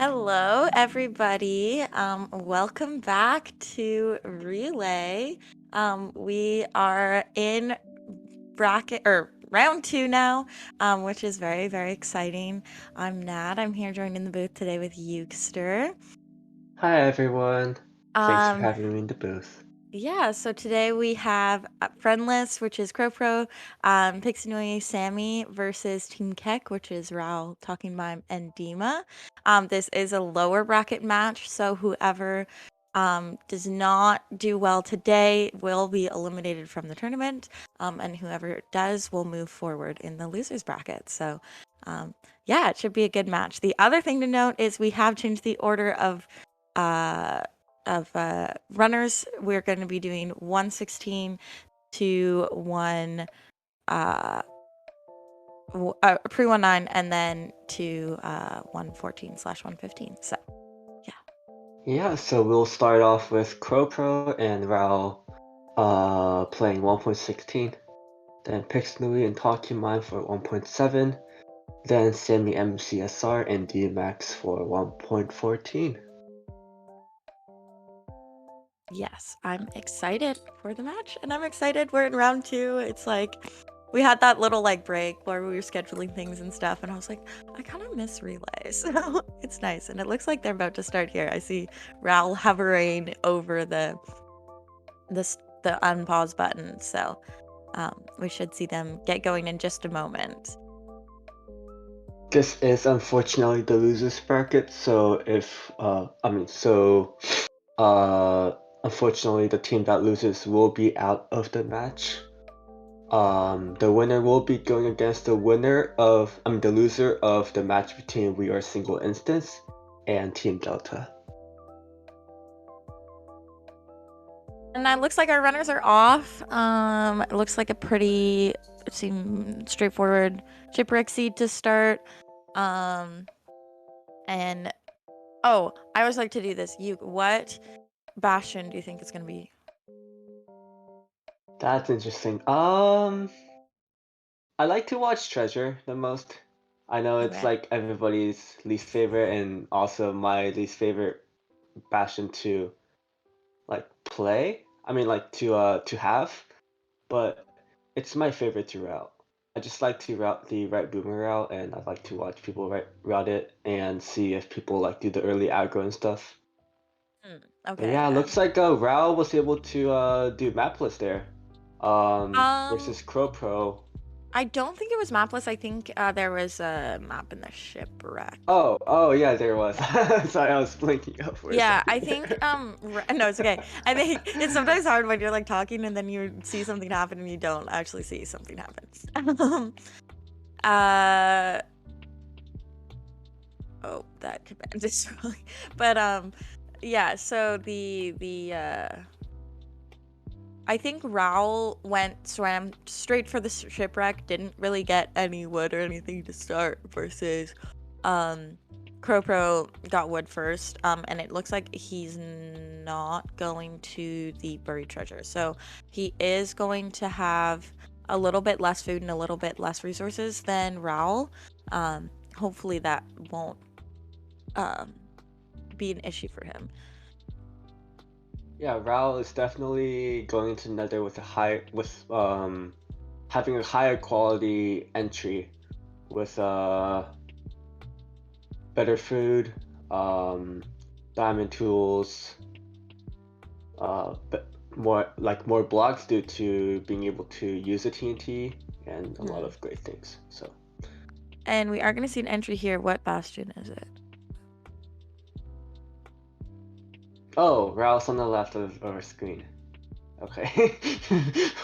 Hello, everybody. Welcome back to Relay. We are in bracket or round two now, which is very, very exciting. I'm Nat. I'm here joining the booth today with Eukster. Hi everyone. Thanks for Um, having me in the booth. Yeah, so today we have Friendless, which is Crowpro, Pixinui Sammy versus Team KEK, which is Raul, Talking Mime, and Dima. This is a lower bracket match, so whoever does not do well today will be eliminated from the tournament, and whoever does will move forward in the losers bracket. So, yeah, it should be a good match. The other thing to note is we have changed the order uh, of runners. We're going to be doing 116 to 1 pre-19 and then to 114/115. So yeah. So we'll start off with Crowpro and Rao playing 1.16, then Pixnui and Talking Mime for 1.7, then Sammy MCSR and DMAX for 1.14. Yes, I'm excited for the match, and I'm excited we're in round two. It's like we had that little break where we were scheduling things and stuff, and I was like, I kind of miss relay, so it's nice. And it looks like they're about to start here. I see Raul hovering over the unpause button, so we should see them get going in just a moment. This is unfortunately the losers bracket, so unfortunately the team that loses will be out of the match. The winner will be going against the loser of the match between We Are Single Instance and Team Delta. And it looks like our runners are off. It looks like a pretty, it seems straightforward shipwreck seed to start. And oh, I always like to do this. What bastion do you think it's gonna be? That's interesting. I like to watch Treasure the most. I know it's Okay. like everybody's least favorite and also my least favorite Bastion to play. I mean to have, but it's my favorite to route. I just like to route the right boomer route, and I like to watch people route it and see if people do the early aggro and stuff. But Okay. yeah, looks like Rao was able to do mapless there, Um, versus Crow Pro. I don't think it was mapless. I think there was a map in the shipwreck. Oh yeah, there was. Sorry, I was blinking out for a Yeah, I second. think no, it's okay. I think it's sometimes hard when you're talking and then you see something happen and you don't actually see something happen. uh oh, that command is wrong. But yeah, so the I think Raul swam straight for the shipwreck, didn't really get any wood or anything to start, versus Crowpro got wood first, and it looks like he's not going to the buried treasure. So he is going to have a little bit less food and a little bit less resources than Raul. Hopefully that won't be an issue for him. Yeah, Rao is definitely going into Nether with having a higher quality entry with better food, um, diamond tools, but more blocks due to being able to use a TNT and a lot of great things. So. And we are going to see an entry here. What bastion is it? Oh, Rao's on the left of our screen. Okay.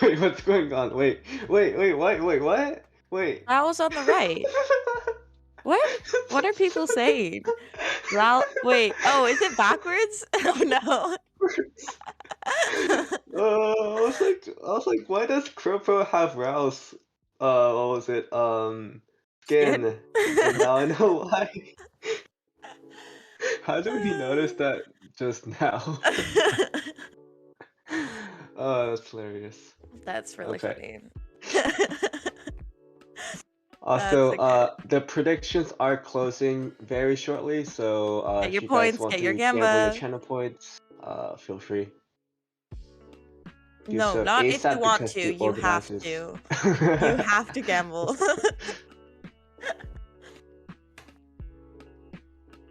Wait, what's going on? What? Wait. That was on the right. What? What are people saying? Wait. Oh, is it backwards? Oh no. I was like, why does Cropo have Rao's, what was it, Skin. skin? And now I know why. How did we notice that just now? Oh, that's hilarious. That's really funny. Okay. That's Also, okay. the predictions are closing very shortly, so Get your if you guys points, want get your to gamble your gamba. channel points, feel free. Do No, so not if you ASAP want because to, the you have organizers. to. You have to gamble.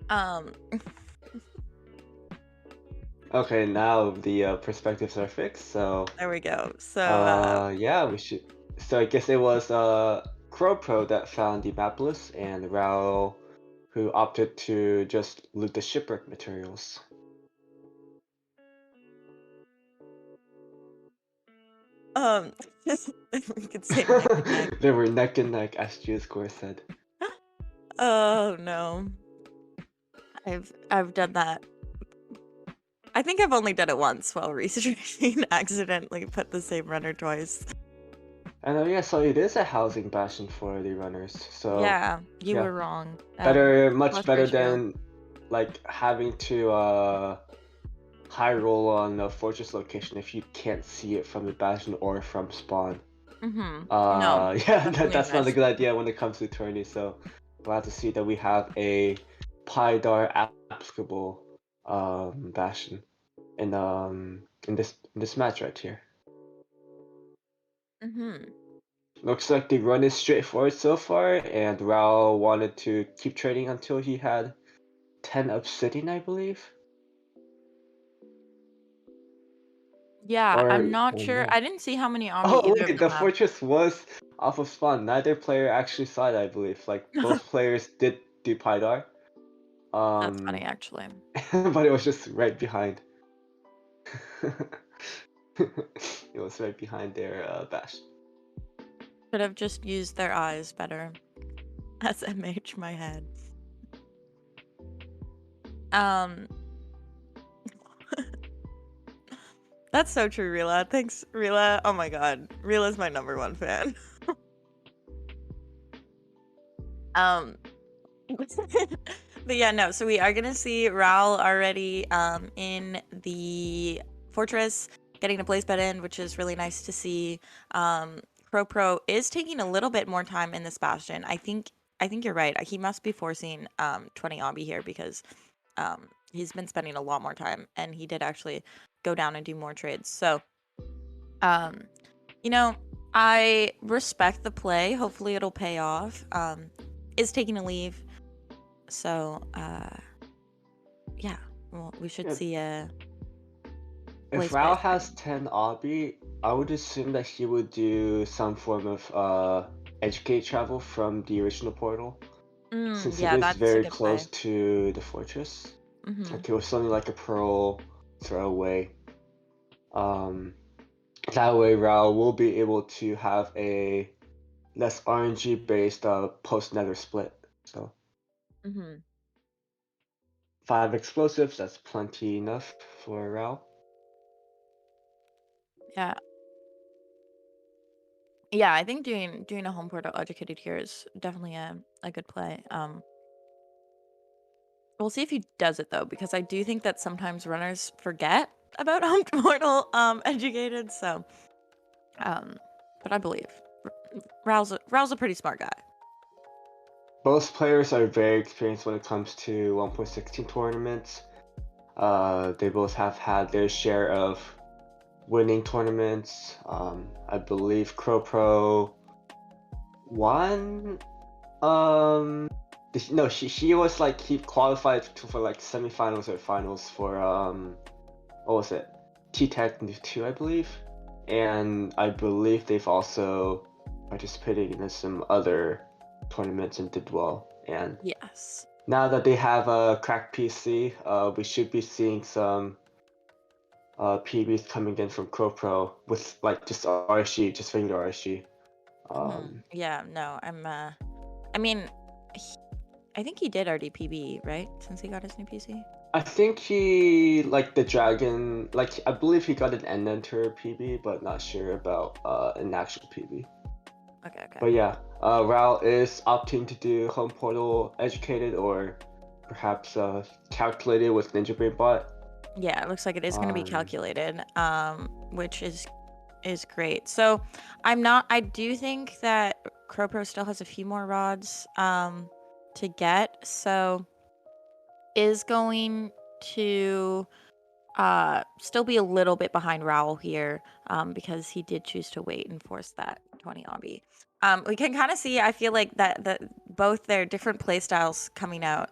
Um, Okay, now the perspectives are fixed, so there we go. So, yeah, we should. So I guess it was CrowPro that found the map list, and Rao who opted to just loot the shipwreck materials. um, we could say neck and neck. They were neck and neck, as Juice Score said. Oh no. I've done that. I think I've only done it once while researching, accidentally put the same runner twice. And yeah, so it is a housing bastion for the runners. So Yeah, you yeah, were wrong. much Plus better ratio. than like having to high roll on a fortress location if you can't see it from the bastion or from spawn. Mm-hmm. No, Yeah, definitely a that's not a nice. good idea when it comes to tourney. So glad to see that we have a Pydar applicable bastion in this match right here. Mm-hmm. Looks like the run is straightforward so far, and Rao wanted to keep trading until he had 10 obsidian, I believe. Yeah, I'm Or not oh sure. no. I didn't see how many Oh, Omni either of look, them the have. fortress was off of spawn. Neither player actually saw it, I believe. Like both players did do Pydar. That's funny, Um, actually. but it was just right behind. It was right behind their bash. Should have just used their eyes better. SMH my head. Um, that's so true, Rila. Thanks, Rila. Oh my god. Rila's my #1 fan. Um, but yeah, no, so we are gonna see Raul already in the fortress getting a place bed in, which is really nice to see. Crow Pro is taking a little bit more time in this bastion. I think you're right. He must be forcing 20 obby here because he's been spending a lot more time, and he did actually go down and do more trades. So um you know, I respect the play. Hopefully it'll pay off. Is taking a leave. So, yeah, well, we should Yeah, see a if place Rao base has soon. 10 obby, I would assume that he would do some form of educate travel from the original portal, since it Yeah, is that's a very good play. close to the fortress. Mm-hmm. Like it was only like a pearl throw away. Um, that way Rao will be able to have a less RNG based post nether split. So Mm-hmm. 5 explosives, that's plenty enough for Rao. Yeah. Yeah, I think doing a home portal educated here is definitely a good play. We'll see if he does it though, because I do think that sometimes runners forget about home portal educated. So, um, but I believe Raul's a pretty smart guy. Both players are very experienced when it comes to 1.16 tournaments. They both have had their share of winning tournaments. I believe CrowPro won. No, she was like he qualified for like semifinals or finals for what was it? T-Tech 2, I believe. And I believe they've also participated in some other tournaments and did well. And Yes. now that they have a cracked PC, we should be seeing some PBs coming in from CrowPro with like just RSG, just regular RSG. Mm-hmm. Um, Yeah. No, I mean, he, I think he did RDPB, right? Since he got his new PC. I think he like the dragon, like I believe he got an end enter PB, but not sure about an actual PB. Okay. Okay. But yeah, Rao is opting to do home portal educated or perhaps calculated with Ninja Brain Bot. Yeah, it looks like it is going to be Um, calculated, which is great. So I do think that Cropro still has a few more rods to get, so is going to still be a little bit behind Rowell here, because he did choose to wait and force that 20 obby. We can kind of see, I feel like that both their different play styles coming out,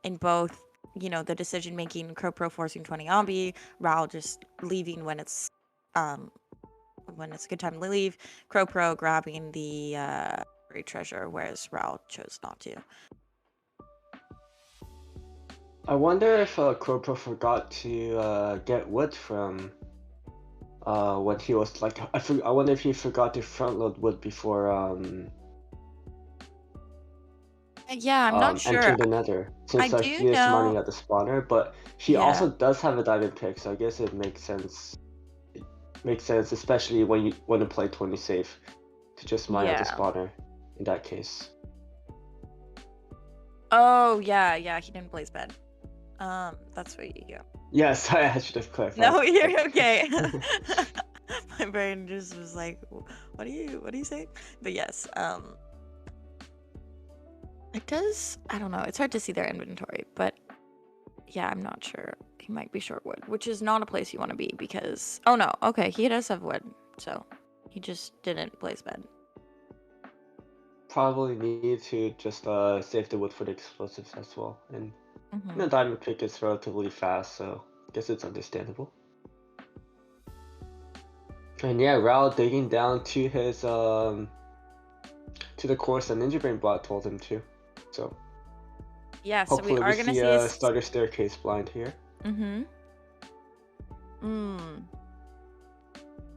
in both, the decision making, Cropro forcing 20 obby, Rowell just leaving when it's a good time to leave, Cropro grabbing the buried treasure, whereas Rowell chose not to. I wonder if Cropro forgot to get wood from when he was like I wonder if he forgot to front load wood before Yeah, I'm not sure. entering the nether, I since do he is know. mining at the spawner, but he Yeah, also does have a diamond pick, so I guess it makes sense. It makes sense, especially when you want to play 20 safe, to just mine at the yeah. spawner in that case. Oh, yeah, he didn't place bed. That's what you go. Yes, I should have clarified. No, you're Like, okay. My brain just was like, what do you say? But yes, it does, I don't know, it's hard to see their inventory, but yeah, I'm not sure. He might be short wood, which is not a place you want to be because, oh no, okay, he does have wood, so he just didn't place bed. probably need to just save the wood for the explosives as well, and Mm-hmm. diamond pick is relatively fast, so I guess it's understandable. And yeah, Rao digging down to his to the course that Ninja Brain Bot told him to. So Yeah, so we hopefully we are gonna see see a a starter staircase blind here. mm-hmm.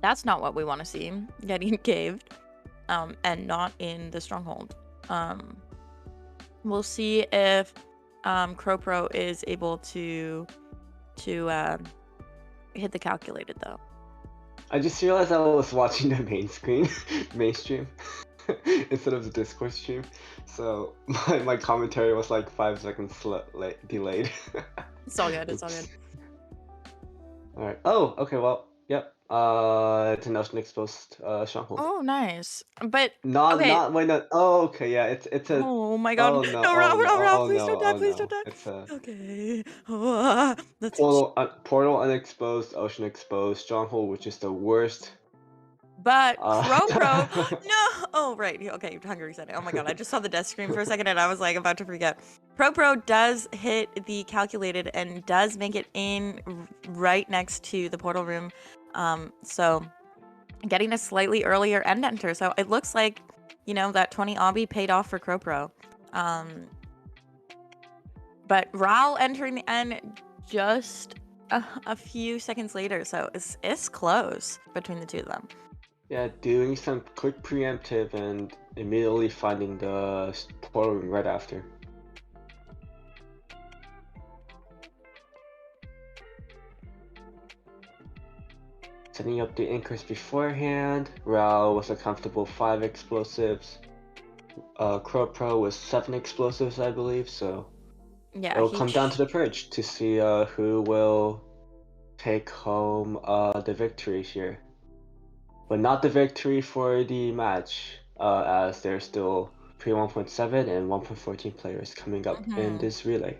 That's not what we want to see, getting caved, and not in the stronghold. We'll see if Cropro is able to hit the calculated though. I just realized I was watching the main screen, mainstream, instead of the Discord stream. So my commentary was like 5 seconds delayed. It's all good. It's all Oops. good. All right. Oh, okay. Well, yep. It's an ocean exposed stronghold. Oh, nice. But Not okay. not when not. Oh, okay. Yeah. It's a. Oh my God. Oh no. No, Oh Rob, no. Rob, Rob, Oh please don't no. die. Oh Please don't no. die. It's a Okay. That's portal unexposed, ocean exposed, stronghold, which is the worst. But Uh, Cropro, no. Oh, right. Okay, Hungry said it. Oh my God, I just saw the death screen for a second and I was like about to forget. Cropro does hit the calculated and does make it in right next to the portal room. So getting a slightly earlier end enter. So it looks like, that 20 obby paid off for Cropro. But Raul entering the end just a few seconds later. So it's close between the two of them. yeah, doing some quick preemptive and immediately finding the portal room right after. Setting up the anchors beforehand. Rao was a comfortable 5 explosives. Crow Pro was 7 explosives, I believe, so Yeah, it'll come down to the purge to see who will take home the victory here. But not the victory for the match, as there's still pre 1.7 and 1.14 players coming up in Mm-hmm. this relay.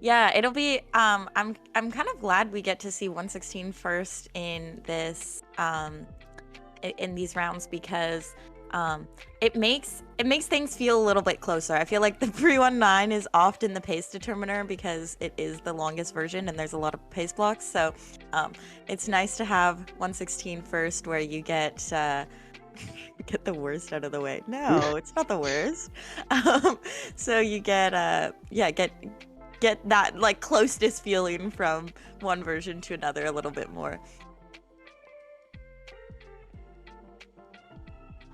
Yeah, it'll be I'm kind of glad we get to see 116 first in this in these rounds because it makes things feel a little bit closer. I feel like the pre-19 is often the pace determiner because it is the longest version and there's a lot of pace blocks. So it's nice to have 116 first where you get get the worst out of the way. No, it's not the worst. So you get get that like closeness feeling from one version to another a little bit more.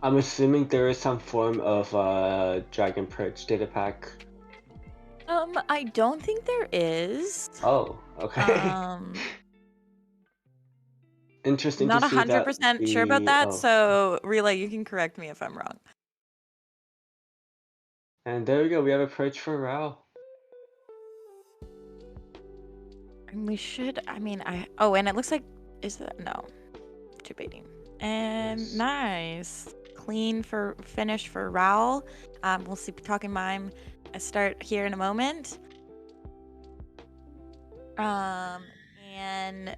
I'm assuming there is some form of Dragon Purge data pack. I don't think there is. Oh, okay. Um, Interesting to not see that 100% sure about the that, oh, so Relay, you can correct me if I'm wrong. and there we go. We have a purge for Rao. And we should, oh, and it looks like, is that, no, debating. And Nice. nice. clean for finish for Raul. We'll see Talking Mime start here in a moment. And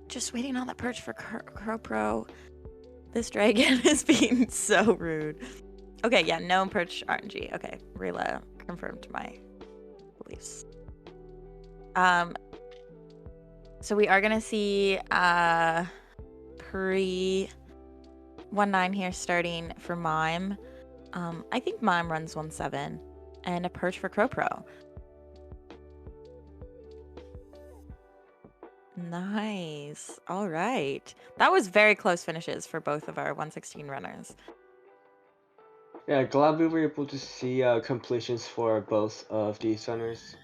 just waiting on that perch for Cropro. This dragon is being so rude. Okay, yeah, no perch RNG. Okay, Rela confirmed my beliefs. So we are gonna see pre 1-9 here starting for Mime. I think Mime runs 1-7 and a perch for Cropro. Nice. All right. That was very close finishes for both of our 116 runners. Yeah, glad we were able to see completions for both of these runners.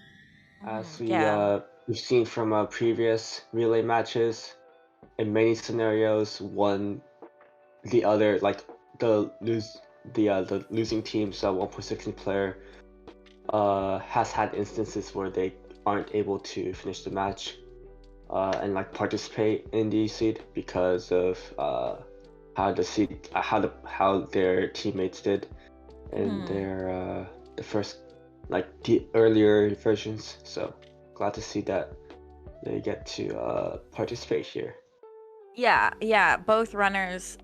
As Yeah. we've seen from previous relay matches, in many scenarios, the other, like the losing team's 1.16 player has had instances where they aren't able to finish the match and like participate in the seed because of how their teammates did in their the first, like the earlier versions. So glad to see that they get to participate here. Yeah. Both runners,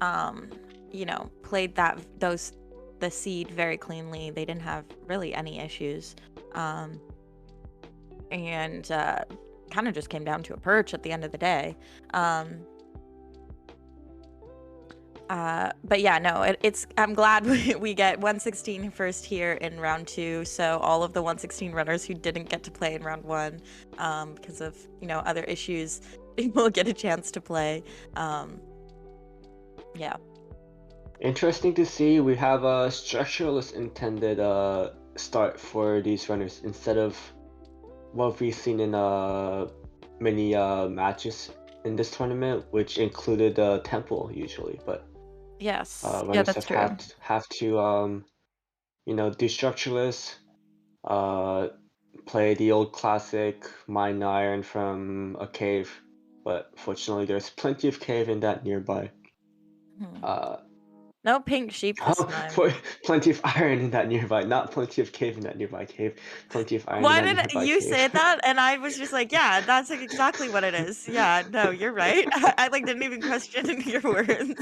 played the seed very cleanly. They didn't have really any issues. And kind of just came down to a perch at the end of the day. But yeah, no, I'm glad we get 116 first here in round 2. So all of the 116 runners who didn't get to play in round 1 because of, other issues will get a chance to play. Yeah. Interesting to see. We have a structuralist intended start for these runners instead of what we've seen in many matches in this tournament, which included temple usually. But Yes. Yeah, runners that's true. have to do structuralist, uh, play the old classic mine iron from a cave. But fortunately, there's plenty of cave in that nearby. Hmm. Uh, No pink sheep this Oh, time. for plenty of iron in that nearby, not plenty of cave in that nearby cave. Plenty of iron in Why that did nearby you say cave. that? And I was just like, yeah, that's like exactly what it is. Yeah, no, you're right. I like didn't even question your words.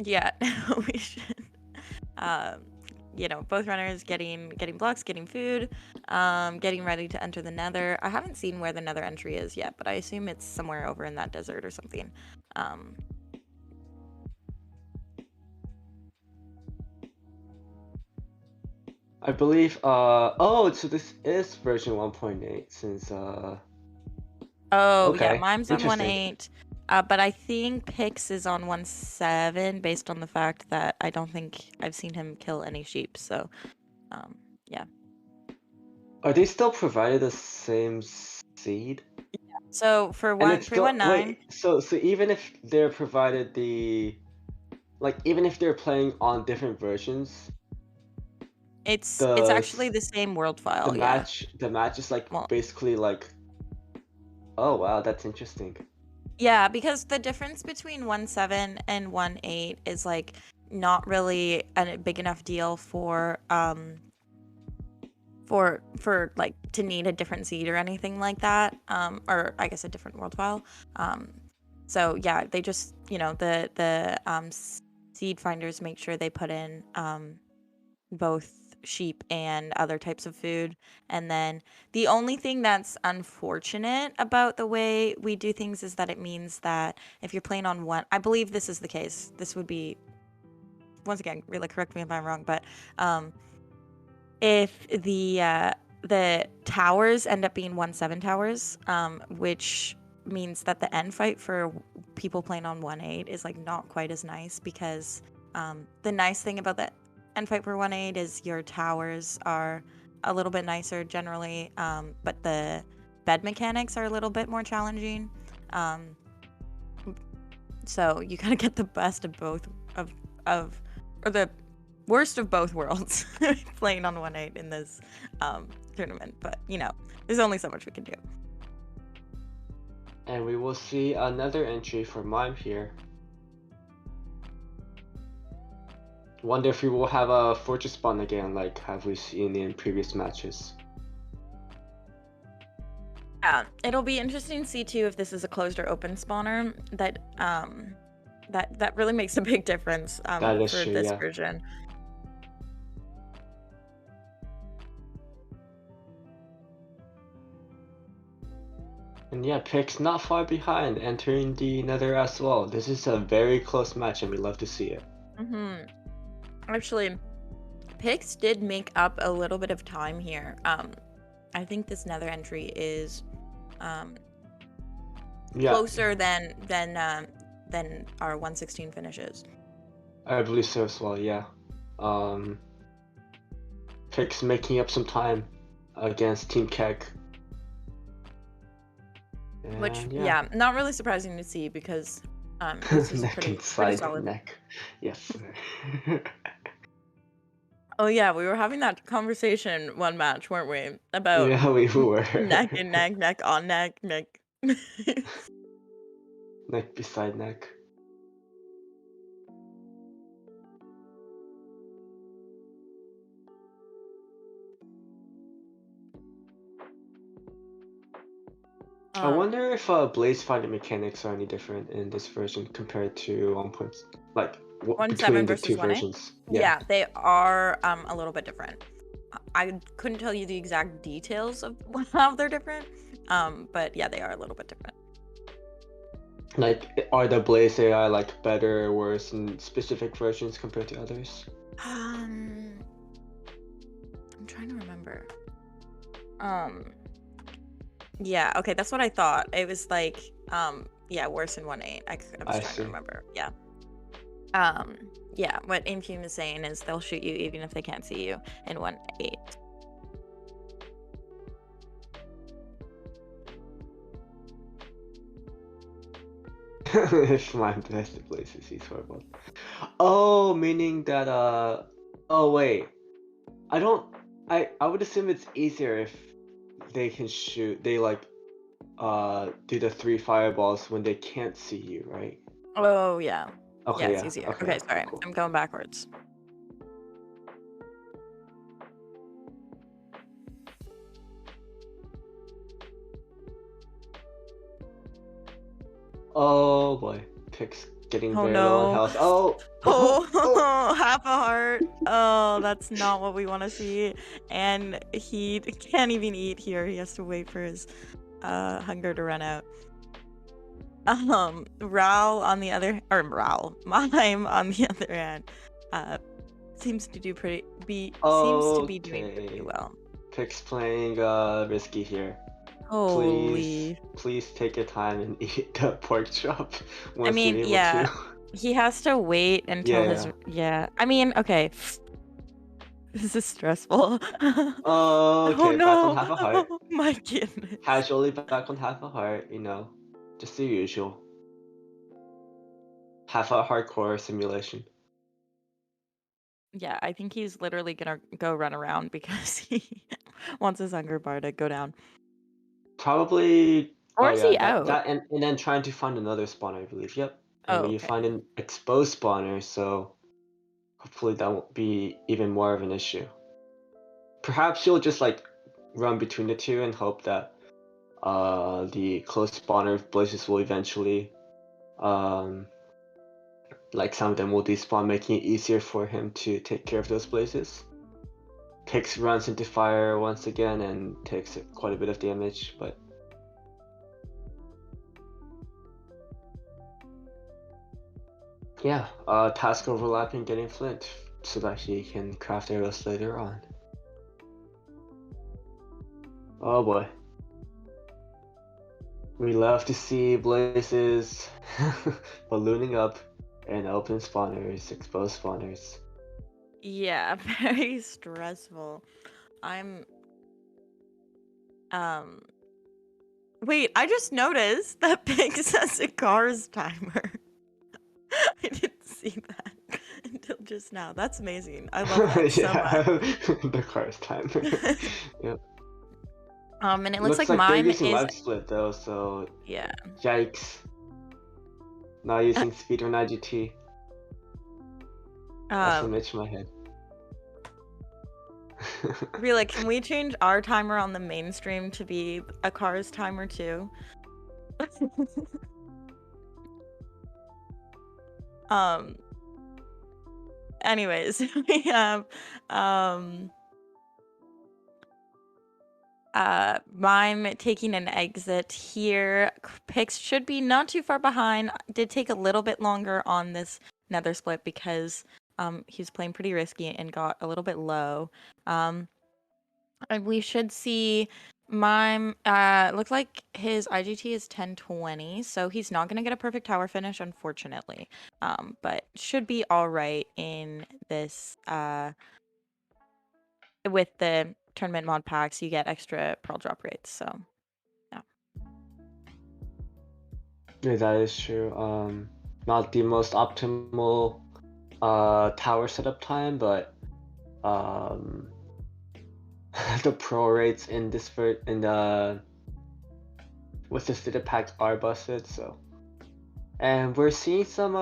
Yeah, we should. Um, both runners getting blocks, getting food, getting ready to enter the Nether. I haven't seen where the Nether entry is yet, but I assume it's somewhere over in that desert or something. I believe so this is version 1.8 since Oh yeah, okay. Mime's on Interesting. 1.8. But I think Pix is on 1.7 based on the fact that I don't think I've seen him kill any sheep. So, yeah. Are they still provided the same seed? So for And it's pre still 1-9, wait, so even if they're provided even if they're playing on different versions, it's the actually the same world the file. Yeah. match is like Well, basically like, oh wow, that's interesting. yeah, because the difference between 1.7 and 1.8 is like not really a big enough deal for like to need a different seed or anything like that, or I guess a different world file. So yeah, they just the seed finders make sure they put in both sheep and other types of food. And then the only thing that's unfortunate about the way we do things is that it means that if you're playing on one, I believe this is the case. This would be, once again, really correct me if I'm wrong, but if the towers end up being 1-7 towers, which means that the end fight for people playing on 1.8 is like not quite as nice because the nice thing about the end fight for 1.8 is your towers are a little bit nicer generally, but the bed mechanics are a little bit more challenging. So you kind of get the best of both or the worst of both worlds playing on 1.8 in this tournament. But there's only so much we can do. And we will see another entry for Mime here. Wonder if we will have a fortress spawn again, like have we seen in previous matches. Yeah, it'll be interesting to see too if this is a closed or open spawner. That really makes a big difference That is for true, this yeah. version. And yeah, Pick's not far behind, entering the Nether as well. This is a very close match, and we love to see it. Actually, Pix did make up a little bit of time here. I think this Nether entry is Yeah, closer than our 116 finishes. I believe so as well, yeah. Um, Pick's making up some time against Team KEK. Which, And yeah, yeah, not really surprising to see because this is a neck pretty inside solid. neck. Yes. Oh yeah, we were having that conversation one match, weren't we? About Yeah, we were. neck and neck, neck on neck, neck. Neck beside neck. I um, wonder if blaze fighting mechanics are any different in this version compared to 1 point, like between 1-7 the versus two 1-8. versions. Yeah. Yeah, they are a little bit different. I couldn't tell you the exact details of how they're different. But yeah, they are a little bit different. Like, are the Blaze AI like better or worse in specific versions compared to others? I'm trying to remember. Um, yeah, okay, that's what I thought. It was like, yeah, worse in 1-8. I'm I just trying to see. remember. Yeah. Um, yeah, what Impugn is saying is they'll shoot you even if they can't see you in 1-8. If my best places he's horrible. Oh, meaning that oh wait. I don't I would assume it's easier if they can shoot they like do the 3 fireballs when they can't see you, right? Oh, yeah. Yeah, Okay, it's yeah. easier. Okay, Okay, cool, sorry. cool. I'm going backwards. Oh boy. Pick's getting Oh very low on no. health. Oh, oh, oh. Oh, half a heart. Oh, that's not what we want to see. And he can't even eat here. He has to wait for his hunger to run out. Raul on the other, or Raul, Mime on the other hand, uh, seems to be doing pretty Okay. well. Pick's playing risky here. Please, Holy. please take your time and eat the pork chop I once you're mean, able yeah, to. he has to wait until his, Yeah. yeah. I mean, okay. This is stressful. Oh Okay, back on no! half a heart. Oh my goodness. Casually back on half a heart, just the usual. Half a hardcore simulation. Yeah, I think he's literally gonna go run around because he wants his hunger bar to go down. Probably. Or Oh is yeah, he that out? that and then trying to find another spawner, I believe. Yep. And Oh, when you okay. find an exposed spawner, so hopefully that won't be even more of an issue. Perhaps you'll just like run between the two and hope that the close spawner blazes will eventually um like some of them will despawn, making it easier for him to take care of those blazes. Pix runs into fire once again and takes quite a bit of damage, but yeah, task overlapping getting Flint so that he can craft arrows later on. Oh boy. We love to see blazes ballooning up and open spawners, exposed spawners. Yeah, very stressful. I'm um wait, I just noticed that Pig says a cars timer. I didn't see that until just now. That's amazing. I love that so much. Yeah, the car's timer. Yep. And it looks Looks like like they're mime using is live split though, so yeah. yikes. Not using speedrun IGT. That's Um, an itch in my head. be like, can we change our timer on the mainstream to be a car's timer too? um, anyways, we have um mime taking an exit here. Pix should be not too far behind. Did take a little bit longer on this nether split because he was playing pretty risky and got a little bit low. And we should see mime looks like his IGT is 1020, so he's not gonna get a perfect tower finish, unfortunately. But should be all right in this with the tournament mod packs, you get extra pearl drop rates, so yeah. Yeah, that is true. Not the most optimal tower setup time, but um the pro rates in this in the with the starter pack are busted, so and we're seeing some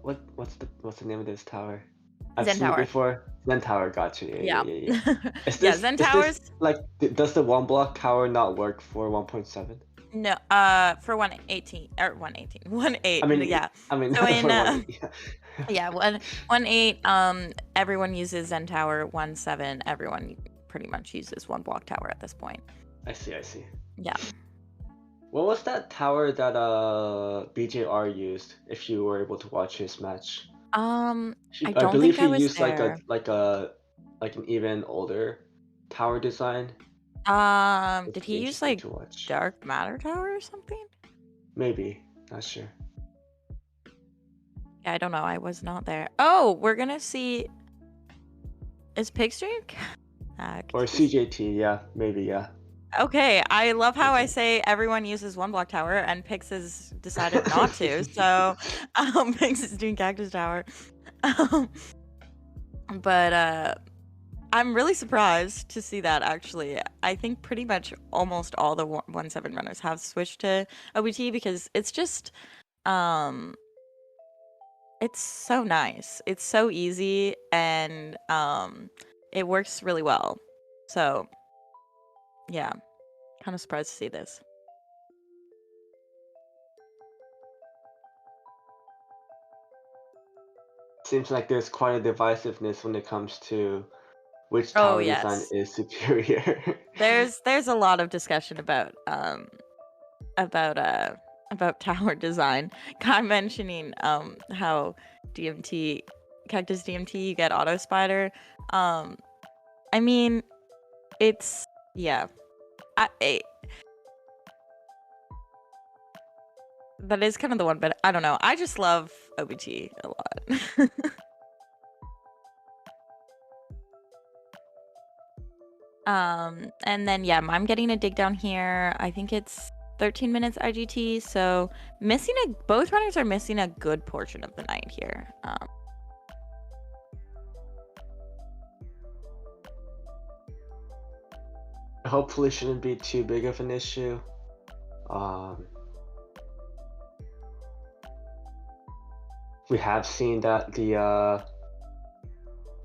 what's the name of this tower? I've Zen seen it Tower. before. Zen Tower, gotcha. Yeah, yeah, Yeah. yeah, yeah. Yeah, Zen Is this Towers. like does the one block tower not work for 1.7? No, for 118 or 118, 18. I mean, Yeah. I mean So in for one, yeah. yeah, 118, everyone uses Zen Tower. 17, everyone pretty much uses one block tower at this point. I see, I see. Yeah. What was that tower that BJR used? If you were able to watch his match, I I don't believe think he I was used there. like an even older tower design. Did It's he be use interesting like to watch. Dark Matter Tower or something? Maybe, not sure. Yeah, I don't know. I was not there. Oh, we're gonna see. Is Pigstream Or hacked? CJT, yeah, maybe, yeah. Okay, I love how I Okay. say everyone uses one block tower and Pix has decided not to. So, Pix is doing Cactus Tower. Um, but I'm really surprised to see that actually. I think pretty much almost all the 1-7 runners have switched to OBT because it's just um it's so nice. It's so easy and it works really well. So, yeah, kind of surprised to see this. Seems like there's quite a divisiveness when it comes to which Oh, tower design yes. is superior. There's a lot of discussion about uh about tower design. Guy mentioning how DMT Cactus DMT you get auto spider. Um I mean it's yeah. I that is kind of the one, but I don't know. I just love OBT a lot. And then yeah, I'm getting a dig down here. I think it's 13 minutes IGT, so both runners are missing a good portion of the night here. Hopefully shouldn't be too big of an issue. Um, we have seen that the uh,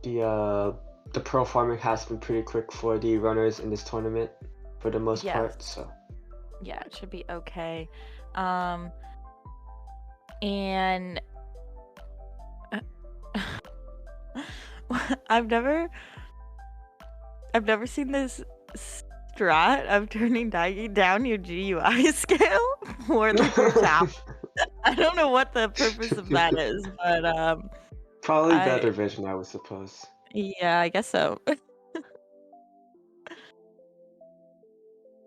the pro farming has been pretty quick for the runners in this tournament, for the most Yes. part. So Yeah, it should be okay. And I've never seen this strat of turning Daigi down your GUI scale or like your tap. I don't know what the purpose of that is, but probably I better vision, I would suppose. yeah, I guess so.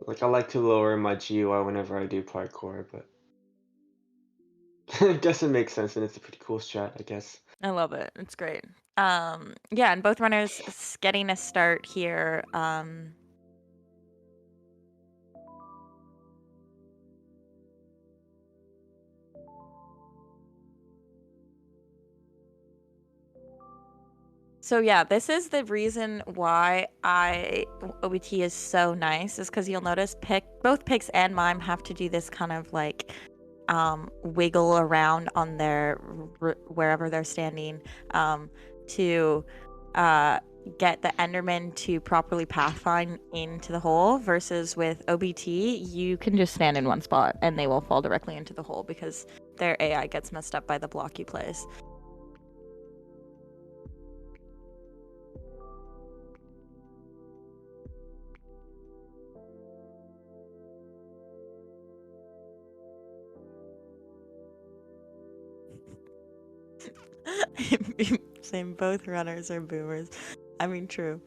Like I like to lower my GUI whenever I do parkour, but it doesn't make sense, and it's a pretty cool strat, I guess. I love it. It's great. Yeah, and both runners getting a start here. So yeah, this is the reason why I OBT is so nice, is because you'll notice both Pix and Mime have to do this kind of like wiggle around on their wherever they're standing to uh, get the Enderman to properly pathfind into the hole. Versus with OBT, you can just stand in one spot and they will fall directly into the hole because their AI gets messed up by the block you place. Same, both runners are boomers. I mean, true.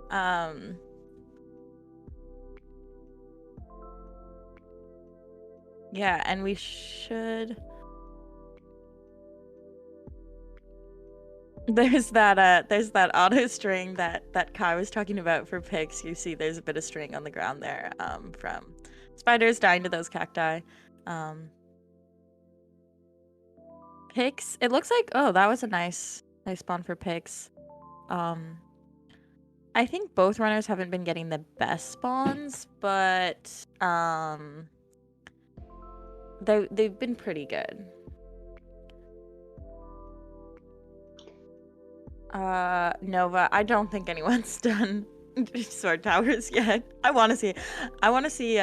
Um, yeah, and we should. There's that auto string that Kai was talking about for pigs. You see, there's a bit of string on the ground there, from spiders dying to those cacti. Pigs. It looks like, oh, that was a nice spawn for pigs. Um, I think both runners haven't been getting the best spawns, but they've been pretty good. Nova, I don't think anyone's done sword towers yet. I want to see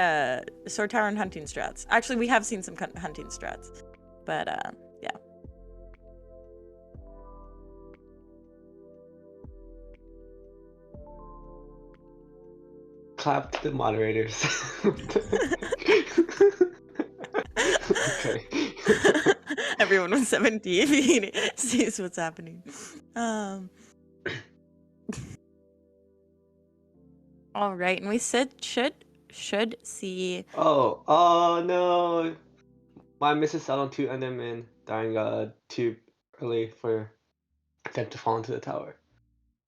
sword tower and hunting strats. Actually, we have seen some hunting strats, but yeah. Clap to the moderators. Okay. Everyone with 70 sees what's happening. All right, and we should see. Oh no! My misses out on two Endermen dying too early for them to fall into the tower.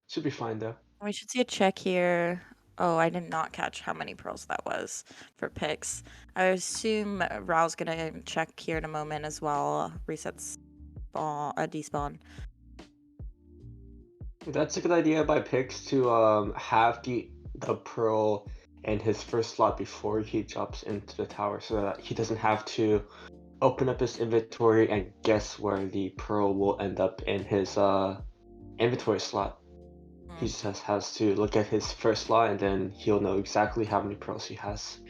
Should be fine though. We should see a check here. Oh, I did not catch how many pearls that was for picks. I assume Rao's gonna check here in a moment as well. Resets a despawn. That's a good idea by Pix to have the pearl in his first slot before he jumps into the tower, so that he doesn't have to open up his inventory and guess where the pearl will end up in his inventory slot. He just has to look at his first slot and then he'll know exactly how many pearls he has.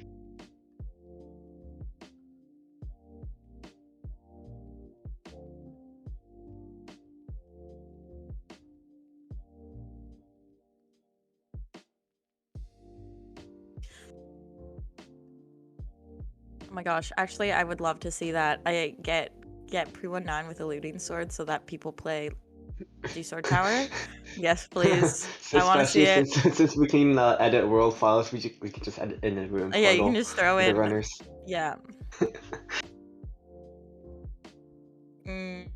Oh my gosh, actually I would love to see that. I get pre-19 with a looting sword so that people play the sword tower. Yes, please. I want to see Especially it. since we can edit world files, we can just edit in a room Yeah, you can portal just throw for the in. runners. Yeah. Mm.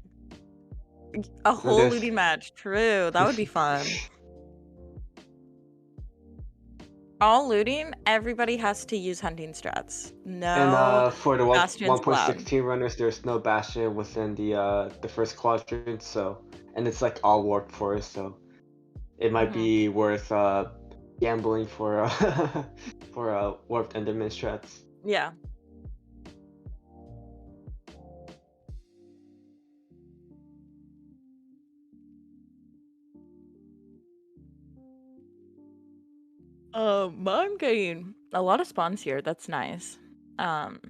A No, whole looting match. True. That would be fun. All looting, everybody has to use hunting strats. And No for the bastions allowed. 1.16 runners, there's no bastion within the first quadrant, so and it's like all warped forest, so it might be worth gambling for for warped enderman strats. Yeah. I'm getting a lot of spawns here. That's nice. Um,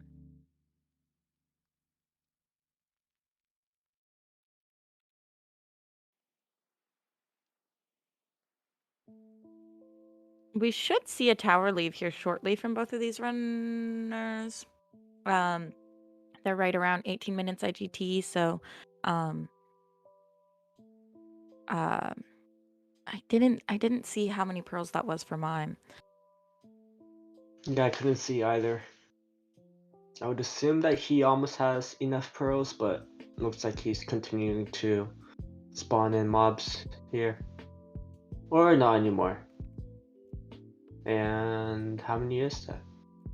we should see a tower leave here shortly from both of these runners. They're right around 18 minutes IGT, so um uh I didn't see how many pearls that was for mine. Yeah, I couldn't see either. I would assume that he almost has enough pearls, but looks like he's continuing to spawn in mobs here. Or not anymore. And how many is that?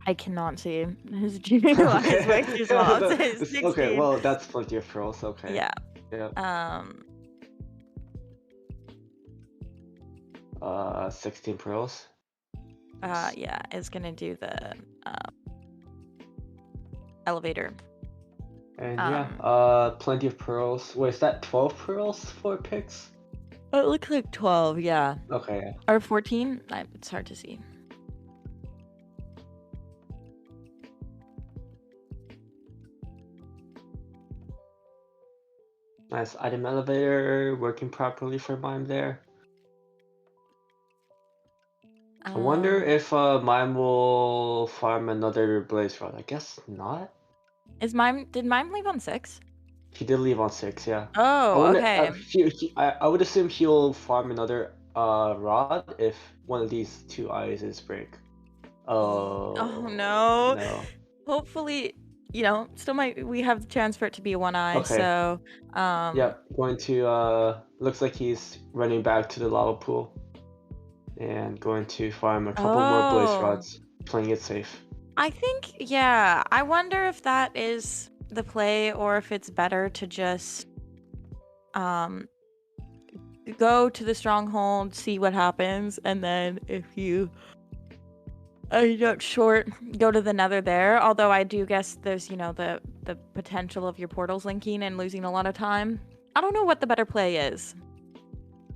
I cannot see. His GUI is way too small. I'll say Okay, 16. well, that's plenty of pearls. Okay. Yeah. Yep. Um, 16 pearls. Nice. yeah, it's gonna do the elevator. And yeah, Um, plenty of pearls. Wait, is that 12 pearls for picks? it looks like 12, yeah. Okay, yeah. Or 14? It's hard to see. Nice item elevator working properly for mime there. I wonder Um, if mime will farm another blaze rod. I guess not. did Mime leave on 6? He did leave on 6, yeah. I Oh, wonder. okay. I would assume he'll farm another rod if one of these two eyes is break. Oh Oh no. no. Hopefully, still we have the chance for it to be a one eye, Okay. so Yep. Going to looks like he's running back to the lava pool and going to farm a couple more blaze oh. rods, playing it safe. I think, yeah, I wonder if that is the play or if it's better to just um go to the stronghold, see what happens, and then if you end up short, go to the nether there. Although I do guess there's, the potential of your portals linking and losing a lot of time. I don't know what the better play is.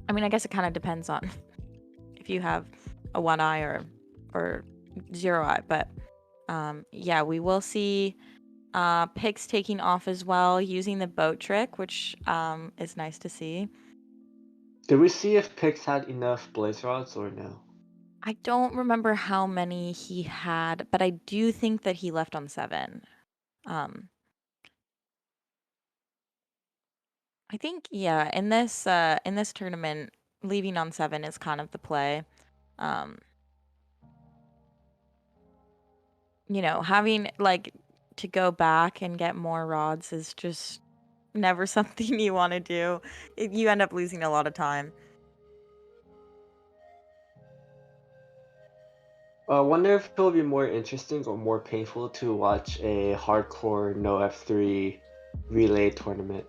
I mean, I guess it kind of depends on if you have a one eye or zero eye, but yeah, we will see Pix taking off as well using the boat trick, which is nice to see. Did we see if Pix had enough blaze rods or no? I don't remember how many he had, but I do think that he left on 7. Um, I think, yeah, in this tournament, leaving on 7 is kind of the play. Um, having like to go back and get more rods is just never something you want to do. You end up losing a lot of time. I wonder if it'll be more interesting or more painful to watch a hardcore no F3 relay tournament.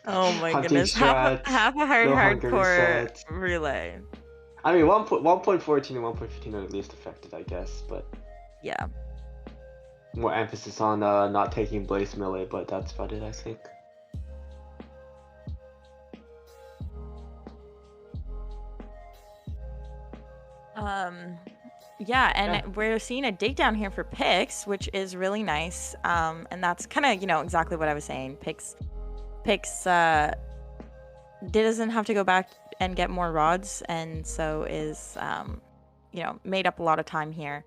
Oh my Hunting goodness. strats, Half a hard no hunger hardcore resets. relay. I mean, 1.14 and 1.15 are the least affected, I guess, but Yeah. more emphasis on not taking Blaze melee, but that's about it, I think. Yeah, Yeah, and we're seeing a dig down here for Pix, which is really nice. And that's kind of, exactly what I was saying. Pix doesn't have to go back and get more rods, and so is made up a lot of time here.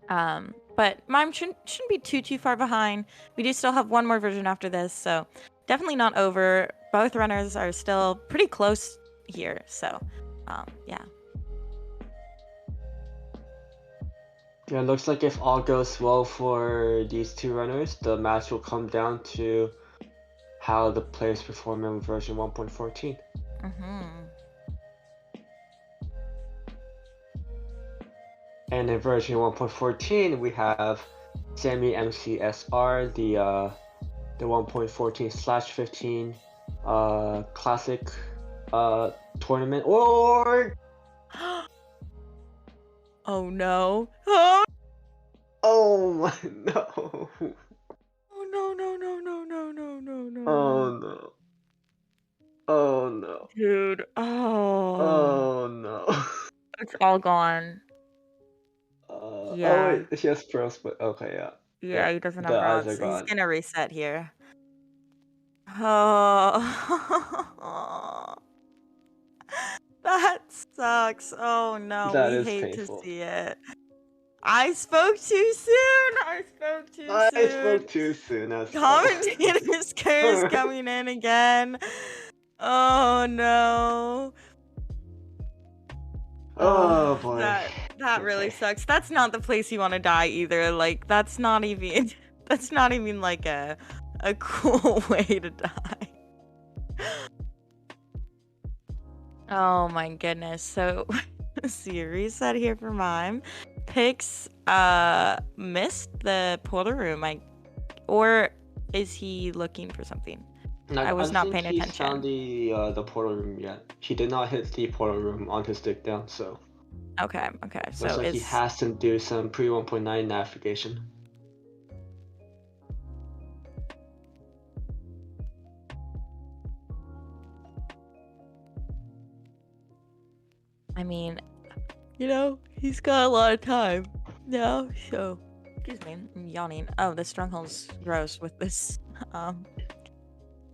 But Mime shouldn't be too far behind. We do still have one more version after this, so definitely not over. Both runners are still pretty close here, so yeah. yeah, it looks like if all goes well for these two runners, the match will come down to how the players perform in version 1.14. Mm-hmm. And in version 1.14, we have Sammy MCSR, the 1.14/15 classic tournament. Or Oh no. oh my no! Oh no no no no no no no no Oh no. no! Oh no! Dude. Oh. Oh no! It's all gone. Oh Yeah. wait, she has pearls, but okay, yeah, Yeah, yeah. he doesn't The have eyes rods, are so he's gone. gonna reset here. Oh. That sucks. Oh no, That we is hate to painful. see it. I spoke too soon. I spoke too I soon. spoke too soon as well. Commentator's curse coming in again. Oh no. Oh boy. That really Okay. sucks. That's not the place you want to die either. Like that's not even that's not even like a cool way to die. Oh my goodness. So series set here for mime. Pix missed the portal room. Or is he looking for something? And I I was don't not think paying he's found attention. the portal room yet. He did not hit the portal room on his stick down, so Okay, okay. looks So like he is has to do some pre 1.9 navigation. I mean, he's got a lot of time now, so excuse me, I'm yawning. Oh, the stronghold's gross with this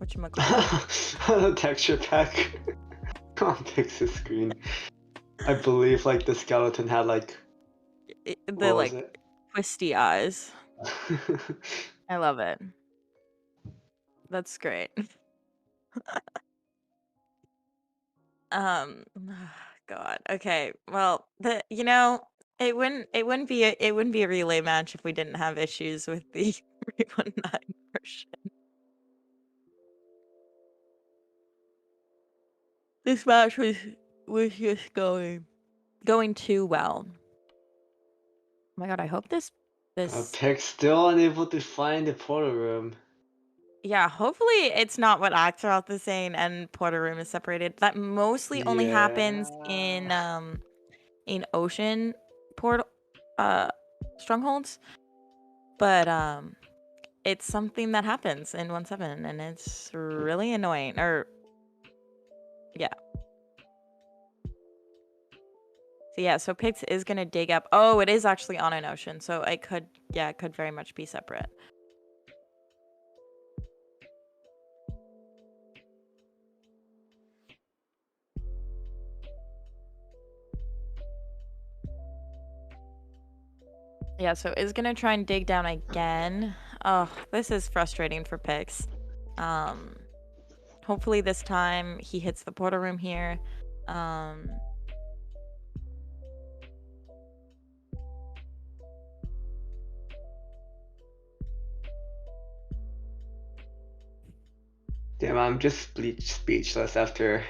whatchamacallit. The texture pack on Pix's screen. I believe like the skeleton had like The what was like it? twisty eyes. I love it. That's great. Um, God. Okay. Well, it wouldn't be a relay match if we didn't have issues with the 319 version. This match was just going too well. Oh my God, I hope this Pix still unable to find the portal room. yeah, hopefully it's not what Axelroth is saying and Porter Room is separated. That mostly only happens Yeah. in ocean portal strongholds. But it's something that happens in 1.7 and it's really annoying. Or yeah. So yeah, so Pix is gonna dig up. Oh, it is actually on an ocean, so it could very much be separate. Yeah, so is gonna try and dig down again. Oh, this is frustrating for Pix. Hopefully this time he hits the portal room here. Damn, I'm just speechless after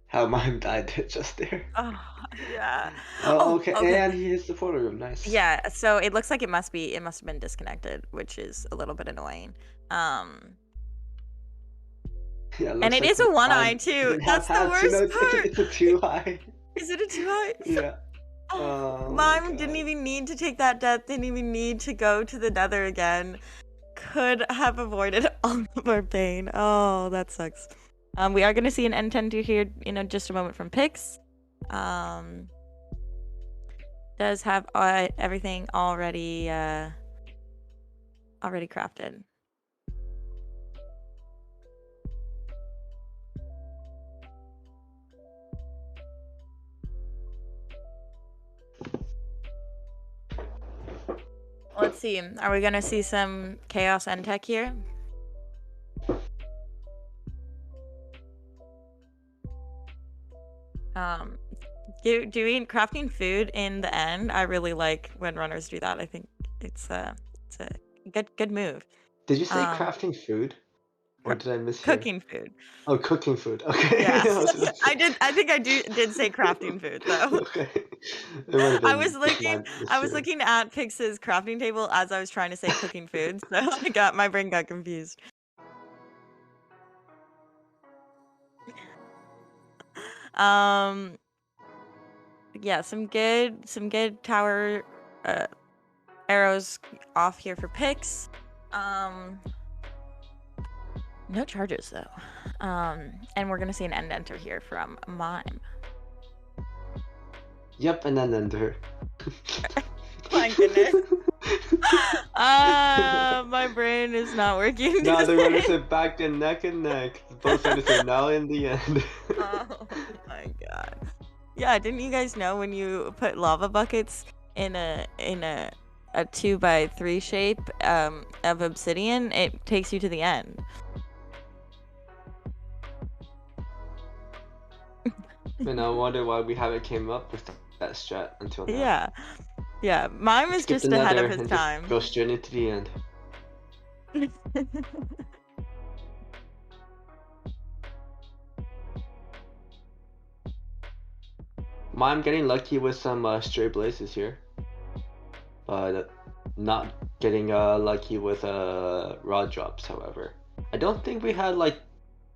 how mine died just there. Oh, yeah. Oh, Oh, okay, okay. and he hits the portal room. Nice. Yeah, so it looks like it must have been disconnected, which is a little bit annoying. Yeah, it And looks it like is a one eye mine too. didn't have That's the hats. You know, worst it's part. it's a too high. Is it a 2 eye? Yeah. Oh, Oh my Mime didn't god. even need to take that death, didn't even need to go to the nether again. Could have avoided all of our pain. Oh, that sucks. We are gonna see an N10 here in just a moment from Pix. Does have everything already crafted. Let's see. Are we gonna see some Chaos End Tech here? Doing crafting food in the end, I really like when runners do that. I think it's a good move. Did you say Um, crafting food? Or cra- did I mishear? Cooking food. Oh, cooking food. Okay. Yeah, I was about to say. I think I did say crafting food though. Okay. It might have I was been looking my I was mishearing. looking at Pix's crafting table as I was trying to say cooking food, so my brain got confused. Um, yeah, some good tower arrows off here for Pix. No charges though. And we're gonna see an end enter here from Mime. Yep, and then ender. My goodness. My brain is not working Now they're gonna today. sit back and neck. Both sides are now in the end. Oh my god. Yeah, didn't you guys know when you put lava buckets in a 2x3 shape of obsidian, it takes you to the end. And I wonder why we haven't came up with that strat until now. Yeah. Yeah, Mime is Skip the just ahead nether of his and just time. go straight into the end. Mime getting lucky with some stray blazes here, but not getting lucky with raw drops. However, I don't think we had like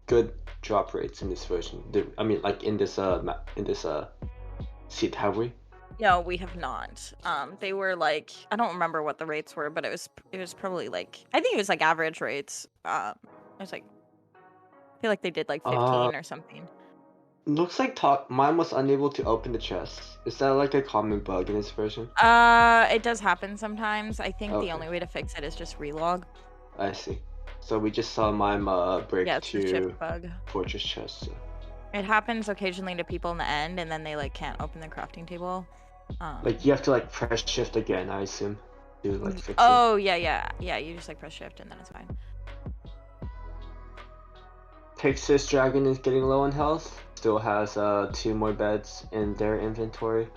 good drop rates in this version. I mean, like in this in this seat, have we? No, we have not. They were like, I don't remember what the rates were, but it was probably like, I think it was like average rates. It was like, I feel like they did like Uh, 15 or something. looks like mine was unable to open the chest. Is that like a common bug in this version? It does happen sometimes. I think the Okay, only way to fix it is just relog. I see. So we just saw mime Yeah, break it's the shift to bug. fortress chest. So. It happens occasionally to people in the end, and then they like can't open the crafting table. Like you have to like press shift again, I assume, to like fix it. Oh yeah. You just like press shift and then it's fine. Pixis Dragon is getting low on health. Still has 2 more beds in their inventory.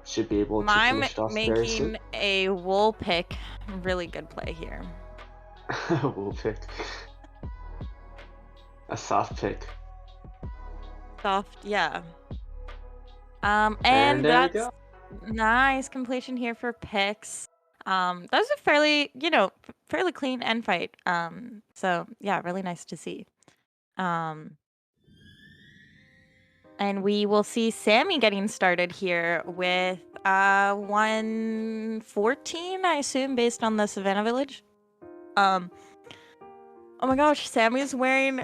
Should be able to Mime finish it off very soon. making a wool pick, really good play here. We'll pick a soft pick. Soft, yeah. And And there we that's go. nice completion here for picks. That was a fairly, fairly clean end fight. So yeah, really nice to see. Um, and we will see Sammy getting started here with 114, I assume, based on the Savannah Village. Oh my gosh, Sammy's wearing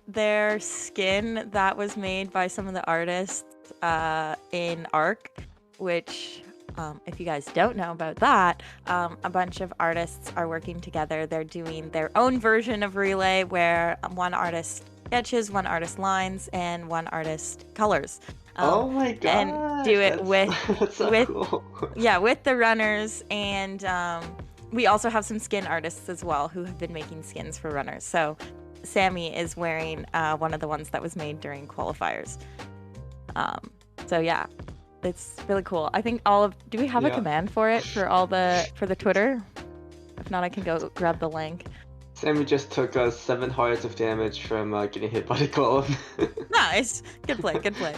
their skin that was made by some of the artists in Arc, which if you guys don't know about that, a bunch of artists are working together. They're doing their own version of Relay where one artist sketches, one artist lines, and one artist colors. Oh my And do gosh, it with that's so with cool. yeah, with the runners, and we also have some skin artists as well who have been making skins for runners. So Sammy is wearing one of the ones that was made during qualifiers. So yeah, it's really cool. I think do we have a Yeah. command for it for the Twitter? If not, I can go grab the link. Sammy just took 7 hearts of damage from getting hit by the golem. Nice. Good play, good play.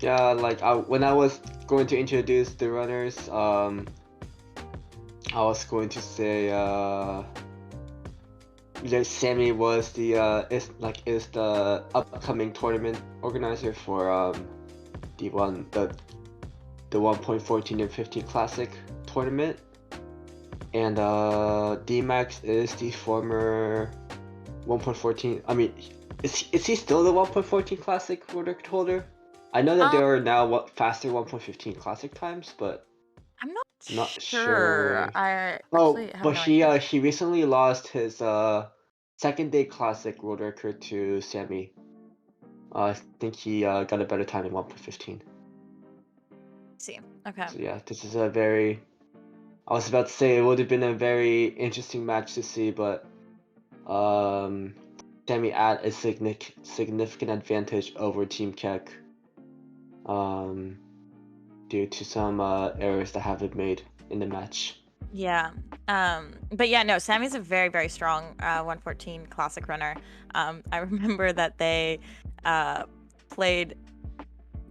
Yeah, like when I was going to introduce the runners, I was going to say that Sammy was the is the upcoming tournament organizer for the 1.14 and 15 classic tournament, and D-Max is the former 1.14. I mean, is he still the 1.14 classic record holder? I know that there are now faster 1.15 classic times, but I'm not not sure. sure. I Oh, actually have but no idea. she recently lost his second day classic world record to Sammy. I think he got a better time in 1.15. See. Okay. So yeah, this is a very. I was about to say it would have been a very interesting match to see, but Sammy at a significant advantage over Team KEK. Due to some errors that have been made in the match. Yeah. But yeah, no, Sammy's a very, very strong 114 classic runner. I remember that they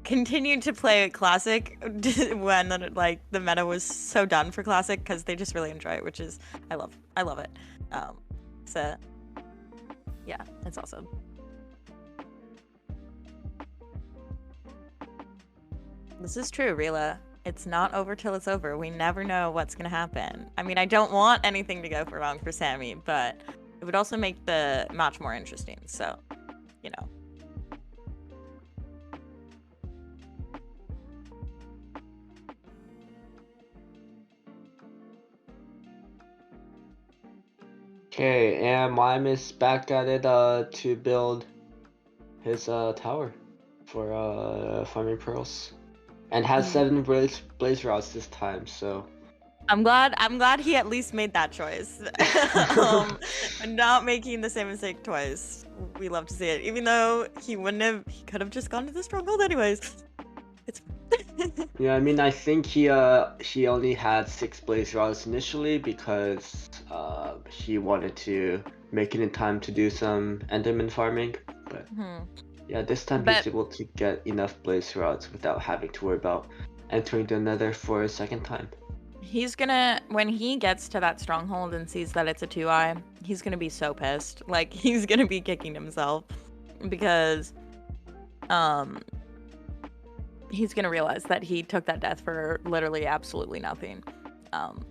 continued to play classic when the meta was so done for classic because they just really enjoy it, which is I love it. So yeah, it's awesome. This is true, Rila. It's not over till it's over. We never know what's gonna happen. I mean, I don't want anything to go wrong for Sammy, but it would also make the match more interesting. So, you know. Okay, and Mime is back at it to build his tower for farming pearls, and has 7 blaze rods this time. So I'm glad he at least made that choice. Not making the same mistake twice. We love to see it, even though he could have just gone to the stronghold anyways. It's fine. Yeah, I mean, I think he only had 6 blaze rods initially because he wanted to make it in time to do some Enderman farming. But Hmm. yeah, this time But he's able to get enough blaze rods without having to worry about entering the Nether for a second time. he's gonna, when he gets to that stronghold and sees that it's a 2-eye, he's gonna be so pissed. Like, he's gonna be kicking himself because, um, he's gonna realize that he took that death for literally absolutely nothing. Um,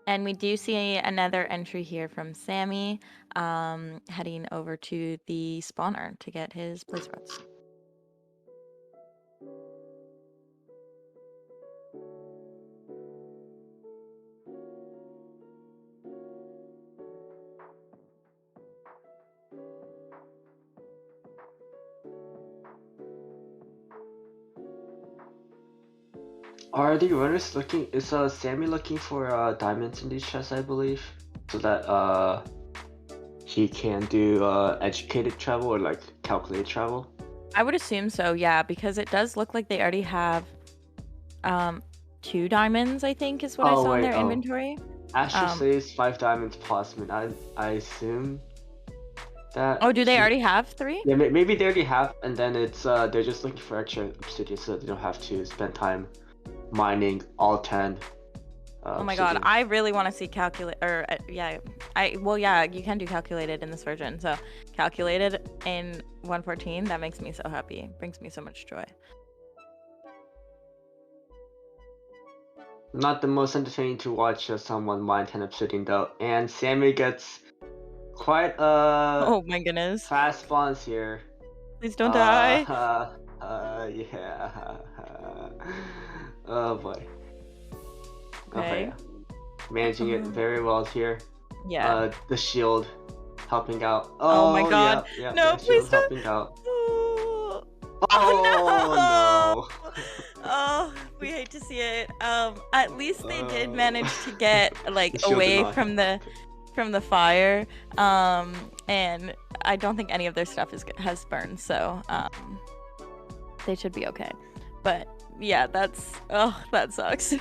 and we do see another entry here from Sammy, heading over to the spawner to get his blaze rods. Are the runners looking? Is Sammy looking for diamonds in these chests, I believe, so that he can do educated travel or like calculated travel? I would assume so, yeah, because it does look like they already have, um, 2 diamonds, I think is what I Oh saw in wait, their oh. inventory. Asher Um, says 5 diamonds plus. I mean, I assume that oh, do they he. already have 3? Yeah, maybe they already have, and then it's they're just looking for extra obsidian so they don't have to spend time mining all 10 Oh my god, obsidian. I really want to see calculate or yeah, well yeah, you can do calculated in this version. So calculated in 114, that makes me so happy. Brings me so much joy. Not the most entertaining to watch someone mine 10 obsidian though, and Sammy gets quite Oh my goodness. fast spawns here. Please don't die. Yeah. Oh boy. Oh Okay. yeah. Managing it Um, very well here. yeah. The shield helping out. Oh my Oh god. yeah, yeah, No, yeah. please Shield don't. helping out. Oh, Oh oh no. no. Oh, we hate to see it. At least they did Oh. manage to get like The shield did away not hit. Okay. from the fire. And I don't think any of their stuff has burned, so they should be okay. But yeah, that sucks.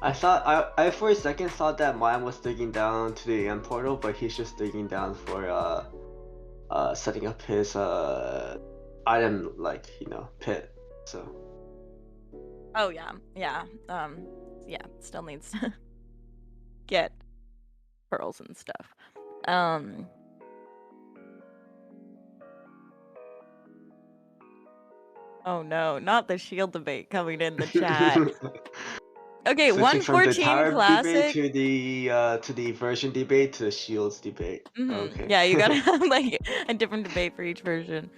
I for a second thought that mine was digging down to the end portal, but he's just digging down for setting up his item like pit. So Oh yeah, yeah. Yeah, still needs to get pearls and stuff. Um, oh no, not the shield debate coming in the chat. Okay, switching from the 114 tower debate classic. to the version debate to the shields debate. Okay. Yeah, you gotta have like a different debate for each version.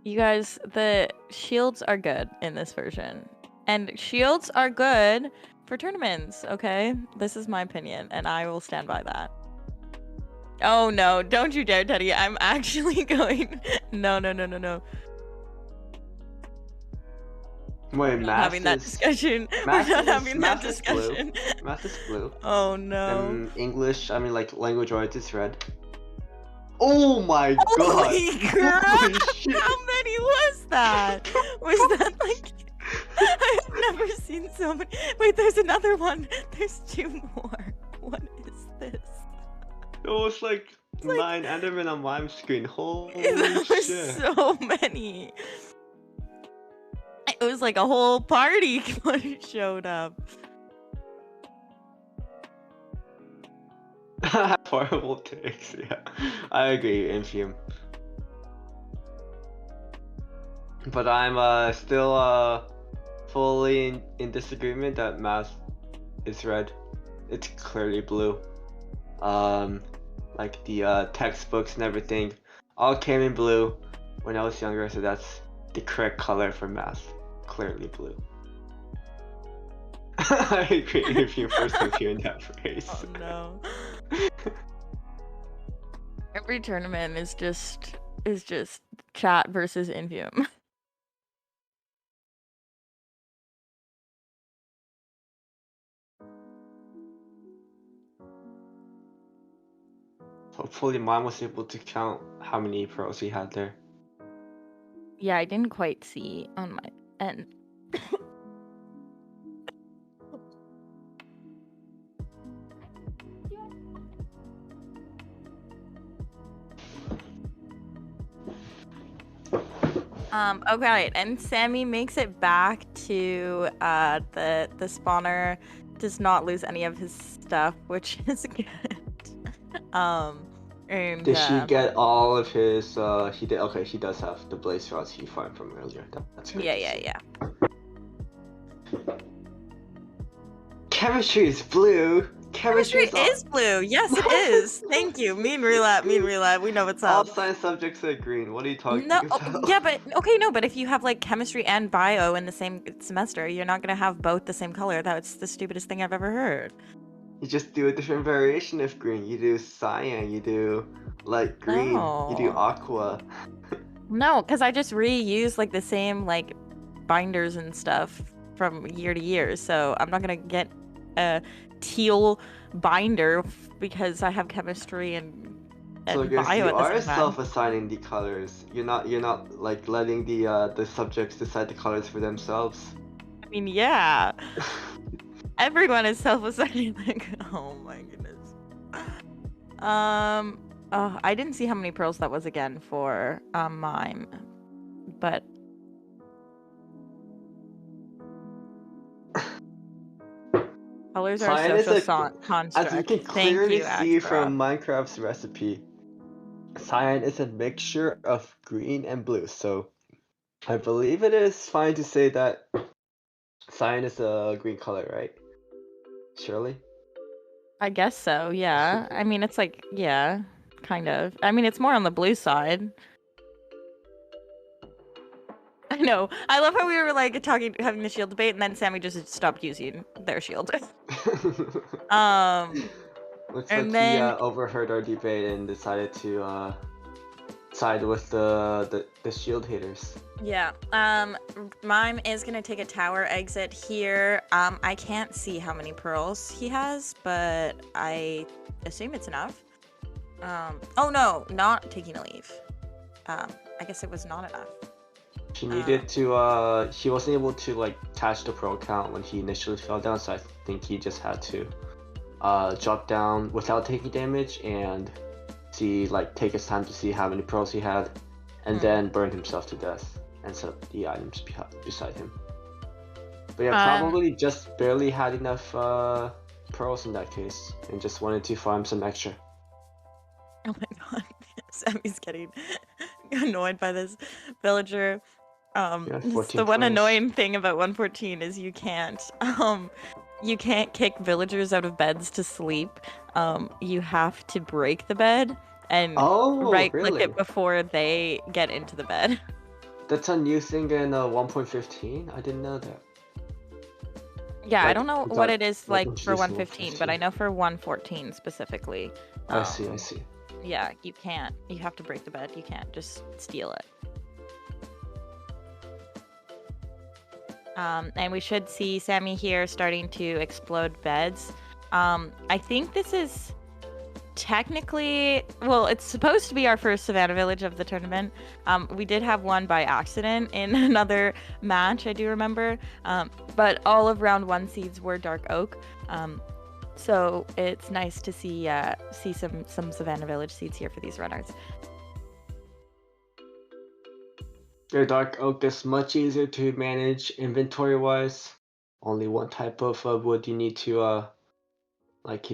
You guys, the shields are good in this version. And shields are good for tournaments, okay? This is my opinion, and I will stand by that. Oh no, don't you dare, Teddy. I'm actually going. No, no, no, no, no. Wait, We're not having that discussion. We're not having that math is blue. discussion. Math is blue. Oh no. Then English, I mean like language arts is red. Oh my god! Holy crap! Holy shit! How many was that? Was that like. I've never seen so many. Wait, there's another one. There's 2 more. What is this? It was like It's like 9 Enderman on my screen. Holy that was shit! so many. It was like a whole party showed up. Horrible takes, yeah. I agree, Infume. But I'm still fully in disagreement that math is red. It's clearly blue. Like the textbooks and everything all came in blue when I was younger, so that's the correct color for math. Clearly blue. I agree if you first time hearing that phrase. Oh no. Every tournament is just chat versus Infume. Hopefully mine was able to count how many pearls he had there. Yeah, I didn't quite see on my end. Okay, and Sammy makes it back to the spawner, does not lose any of his stuff, which is good. Um, and Did she get all of his he did okay, he does have the blaze rods he farmed from earlier. That's great yeah, to yeah, see. yeah. Chemistry is blue. Chemistry Chemistry is all is blue. Yes, it is. Thank you. Mean roulette, mean roulette. We know what's all up. science subjects are green. What are you No, talking oh, about? yeah, but okay, no, but if you have like chemistry and bio in the same semester, you're not gonna have both the same color. That's the stupidest thing I've ever heard. You just do a different variation of green. You do cyan, you do light green, you do No. aqua. No, because I just reuse like the same like binders and stuff from year to year. So I'm not gonna get a teal binder because I have chemistry So I and guess bio you at the are same time. self-assigning the colors. You're not like letting the subjects decide the colors for themselves. I mean, yeah, everyone is self-assigning. Like, oh my goodness. Oh, I didn't see how many pearls that was again for mime, but colors are a Cyan is social a, as you construct. can Thank clearly you, see Axbro. from Minecraft's recipe, cyan is a mixture of green and blue. So I believe it is fine to say that cyan is a green color, right? Surely? I guess so, yeah. I mean, it's like, yeah, kind of. I mean, it's more on the blue side. I know. I love how we were like talking, having the shield debate, and then Sammy just stopped using their shield. um, Looks like and he then overheard our debate and decided to side with the shield haters. yeah, Mime is gonna take a tower exit here. I can't see how many pearls he has, but I assume it's enough. Oh no, not taking a leave. I guess it was not enough. She needed Um, to he wasn't able to like catch the pearl count when he initially fell down, so I think he just had to drop down without taking damage and take his time to see how many pearls he had, and then burn himself to death and set up the items beside him. But yeah, um, probably just barely had enough pearls in that case, and just wanted to farm some extra. oh my god, Sammy's getting annoyed by this villager. Yeah, It's 14 the one pearls. annoying thing about 114 is you can't kick villagers out of beds to sleep. You have to break the bed and Oh, right click really? it before they get into the bed. That's a new thing in 1.15? I didn't know that. Yeah, I don't know We what got it is like like for introduced in 115, but I 115. know for 114 specifically. I see, I Um, see. yeah, you can't. You have to break the bed. You can't just steal it. And we should see Sammy here starting to explode beds. I think this is technically, well, it's supposed to be our first Savannah Village of the tournament. We did have one by accident in another match, I do remember. But all of round one seeds were Dark Oak. So it's nice to see some Savannah Village seeds here for these runners. Your Dark Oak is much easier to manage inventory-wise. Only one type of wood you need to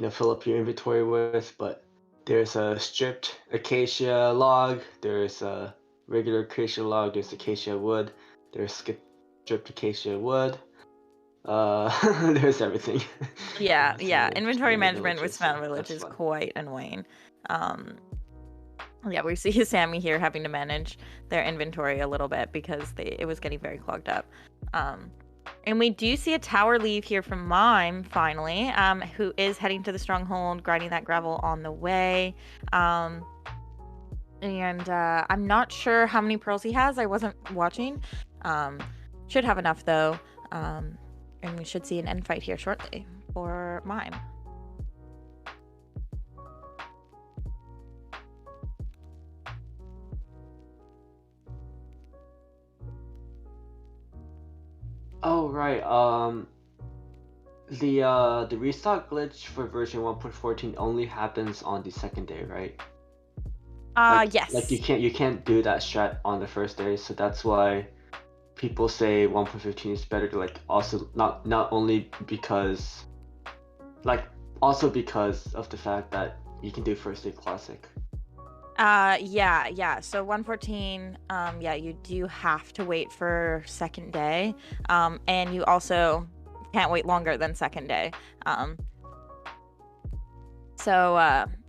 fill up your inventory with, but there's a stripped acacia log, there's a regular acacia log, there's acacia wood, there's stripped acacia wood. There's everything. Yeah, yeah. Savannah, Inventory Savannah management with villages, so Savannah Village that's is fun. quite annoying. Um, yeah, we see Sammy here having to manage their inventory a little bit because it was getting very clogged up. And we do see a tower leave here from Mime finally, who is heading to the stronghold, grinding that gravel on the way. And I'm not sure how many pearls he has. I wasn't watching. Should have enough though. And we should see an end fight here shortly for Mime. right. The restock glitch for version 1.14 only happens on the second day, right? Like Yes. you can't do that strat on the first day, so that's why people say 1.15 is better to like also not only because like also because of the fact that you can do first day classic. Yeah. So 114, yeah, you do have to wait for second day. And you also can't wait longer than second day. Um,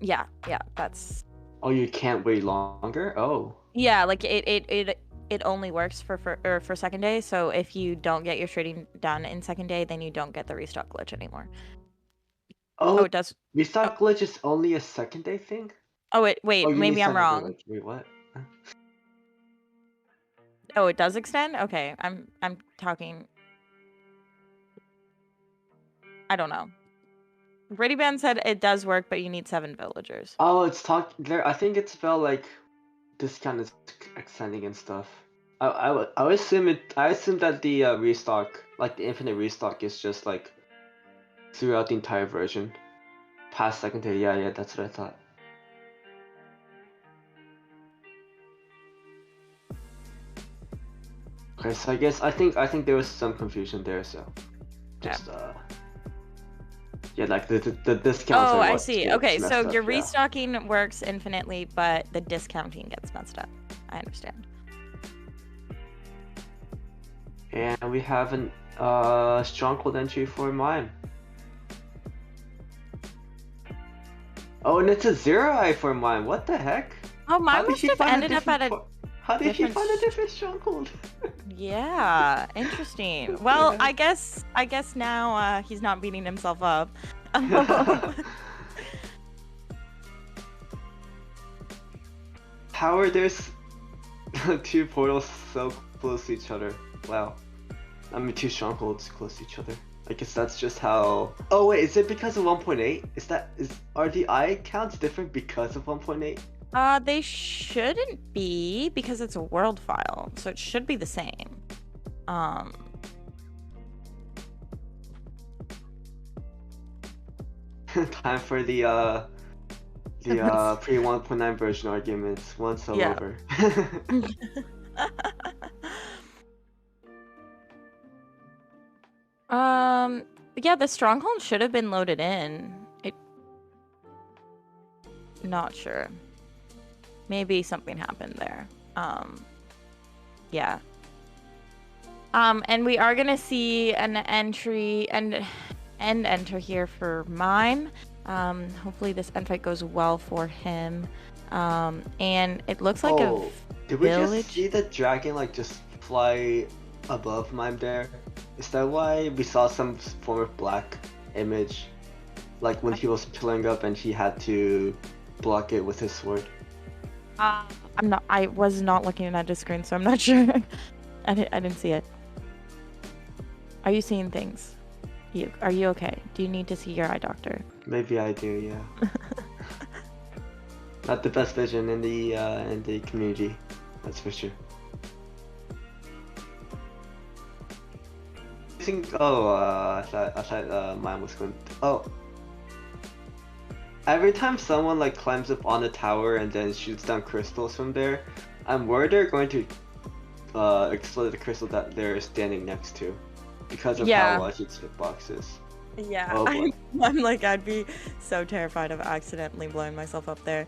yeah, that's Oh, you can't wait longer? Oh. yeah, like it only works for second day. So if you don't get your trading done in second day, then you don't get the restock glitch anymore. Oh, Oh, it does. Oh, restock glitch is only a second day thing? oh, wait, Oh, wait, you mean maybe I'm second day, wrong. like wait, what? Oh, it does extend? Okay, I'm talking. I don't know. Brady Band said it does work, but you need 7 villagers. Oh, it's talk there. I think it's about like discount is extending and stuff. I would assume it. I assume that the restock, like the infinite restock, is just like throughout the entire version. Past second day, yeah, that's what I thought. Okay, so I think there was some confusion there, so Yeah. just yeah, like the discounts Oh, are I what see. gets Okay, messed so up, your yeah. restocking works infinitely, but the discounting gets messed up. I understand. And we have an stronghold entry for mine. Oh, and it's a zero eye for mine. What the heck? Oh, How mine did must he have find a ended up different at a po How did he different. find a different stronghold? Yeah, interesting. What Well, the I guess now he's not beating himself up. heck? How are there two portals so close to each other? Wow. I mean, two strongholds close to each other. I guess that's just how. Oh wait, is it because of 1.8? Are the eye counts different because of 1.8? They shouldn't be because it's a world file, so it should be the same. Um, Time for the pre 1.9 version arguments once all yeah. over. Um, yeah, the stronghold should have been loaded in. Not sure. Maybe something happened there. Yeah. And we are gonna see an entry and enter here for Mime. Hopefully this end fight goes well for him. And it looks like a Oh, did we just village. see the dragon like just fly above mime there? Is that why we saw some form of black image? Like when he was pillaring up and he had to block it with his sword? Uh, I was not looking at his screen, so I'm not sure. I didn't see it. Are you seeing things? Are you okay? Do you need to see your eye doctor? Maybe I do, yeah. Not the best vision in the community, that's for sure. I thought mine was going. Oh, every time someone like climbs up on a tower and then shoots down crystals from there, I'm worried they're going to explode the crystal that they're standing next to, because of how Yeah. large its hitbox is. Yeah, Oh boy. I'm like, I'd be so terrified of accidentally blowing myself up there.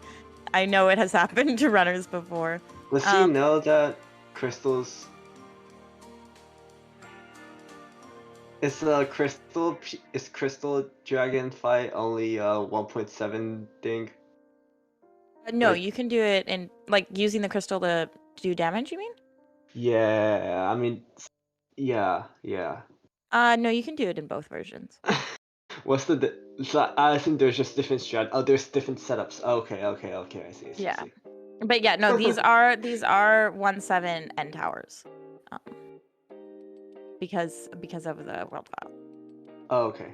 I know it has happened to runners before. Does he Um, know that crystals is crystal dragon fight only 1.7 thing? no, Like you can do it in like using the crystal to do damage, you mean? yeah, I mean yeah. No, you can do it in both versions. What's so I think there's just different oh, there's different setups. Okay. I Yeah. see. But yeah, no, these are 1/7 end towers. Um, because of the world file. Oh, okay.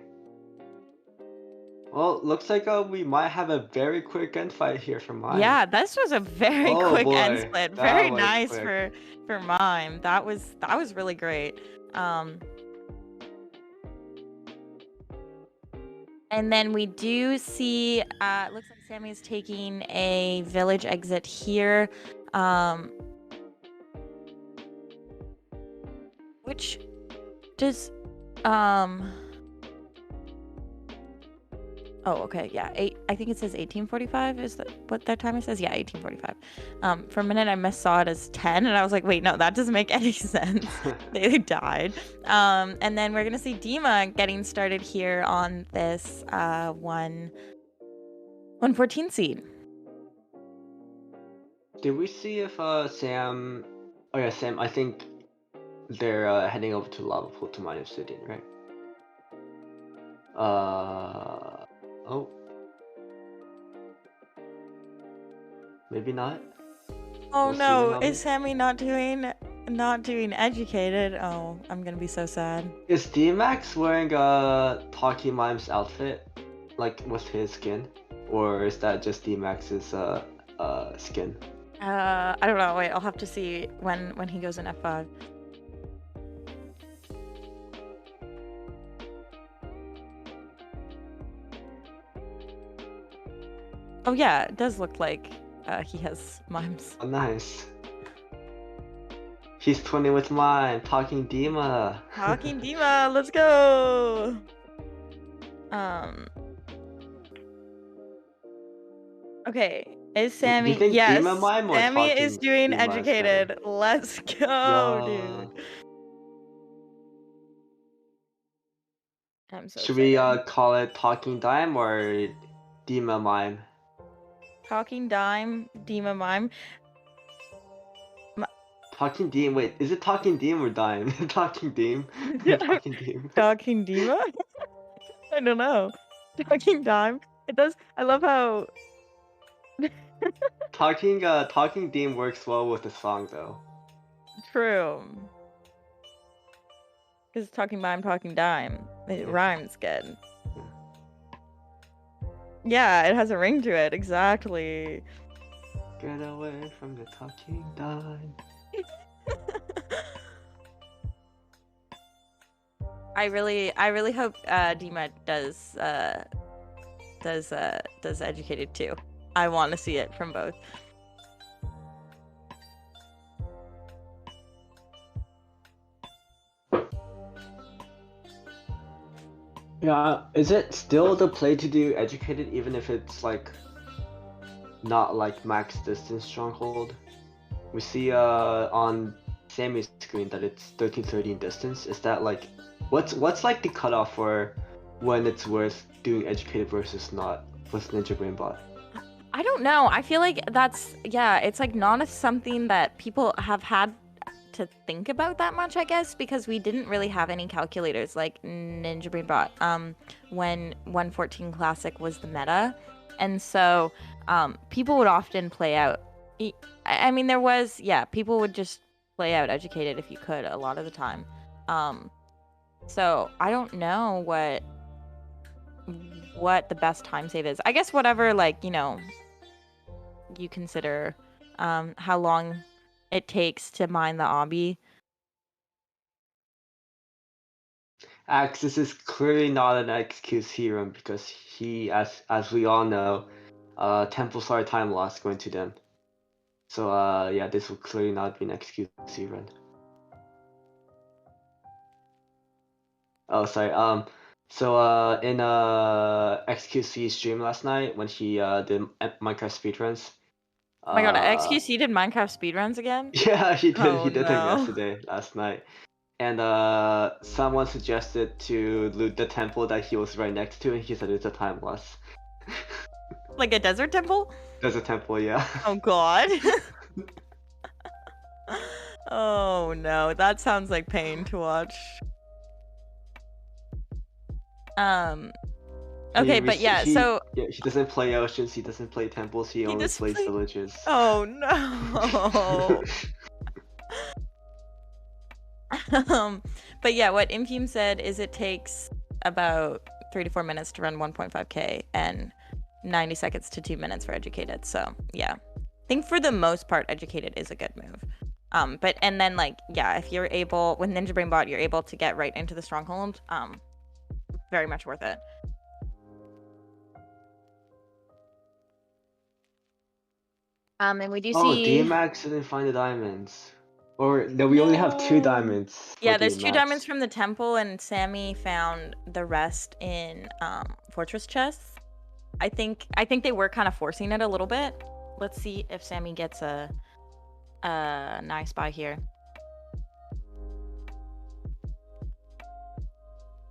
Well, looks like we might have a very quick end fight here for mine. Yeah, this was a very Oh quick end boy, split. that Very was nice quick. for Mime. That was really great. Um And then we do see, looks like Sammy's taking a village exit here. Which does, oh, okay, yeah, I think it says 1845. Is that what their timer says? Yeah, 1845. For a minute, I missaw it as 10, and I was like, wait, no, that doesn't make any sense. They died. And then we're gonna see Dima getting started here on this 114 seed. Did we see if Sam? Oh yeah, Sam. I think they're heading over to Lava Pool to mine obsidian, right? Oh, maybe not. Oh We'll see in a no, is moment. Sammy not doing educated? Oh, I'm gonna be so sad. Is D-Max wearing a Talkie Mime's outfit, like with his skin, or is that just D-Max's skin? I don't know. Wait, I'll have to see when he goes in F5. Oh yeah, it does look like he has mimes. Oh, nice. He's twinning with mine, Talking Dima. Talking Dima, let's go. Um. Okay, is Do you Sammy? think Dima Yes, Mime or Sammy is Talking doing Dima is better? educated. Let's go, dude. Yo. I'm so Should we excited. call it Talking Dime or Dima Mime? Talking Dime, Dima mime. Talking Deem, wait, is it Talking Deem or Dime? Talking Deem? Talking Deem. Talking Dima? I don't know. Talking Dime. It does. I love how. Talking Deem works well with the song though. True. Because talking mime, talking dime. It Yeah. rhymes good. Yeah. Yeah, it has a ring to it. Exactly. Get away from the Talking Dime. I really hope Dima does educated too. I want to see it from both. Yeah, is it still the play to do educated even if it's like not like max distance stronghold? We see on Sammy's screen that it's 1313 distance. Is that like what's like the cutoff for when it's worth doing educated versus not with Ninja Brainbot? I don't know. I feel like it's like not something that people have had to think about that much, I guess, because we didn't really have any calculators like Ninja Brainbot when 114 Classic was the meta. And so people would often play out. I mean, people would just play out educated if you could a lot of the time. So I don't know what the best time save is. I guess whatever, like, you consider how long it takes to mine the obby. Axis is clearly not an XQC run because he, as we all know, Temple Star time loss going to them. So yeah, this will clearly not be an XQC run. Oh, sorry. So in XQC stream last night when he did Minecraft speedruns. Oh my god, XQC did Minecraft speedruns again? Yeah, he did. Oh He did them no. yesterday, last night. And someone suggested to loot the temple that he was right next to, and he said it's a time loss. Like a desert temple? There's a temple, yeah. Oh god. Oh no, that sounds like pain to watch. Okay, but yeah, so he doesn't play oceans, he doesn't play temples, he he only just plays played. villages. Oh no. But yeah, what Imfume said is it takes about 3 to 4 minutes to run 1.5k and 90 seconds to 2 minutes for educated. So yeah, I think for the most part, educated is a good move. But and then like yeah, if you're able with Ninja Brain Bot, you're able to get right into the stronghold. Very much worth it. And we do Oh, see D-Max didn't find the diamonds. Or no, we only have two no. diamonds for Yeah, there's 2 diamonds D-Max. from the temple, and Sammy found the rest in fortress chests. I think they were kind of forcing it a little bit. Let's see if Sammy gets a nice buy here.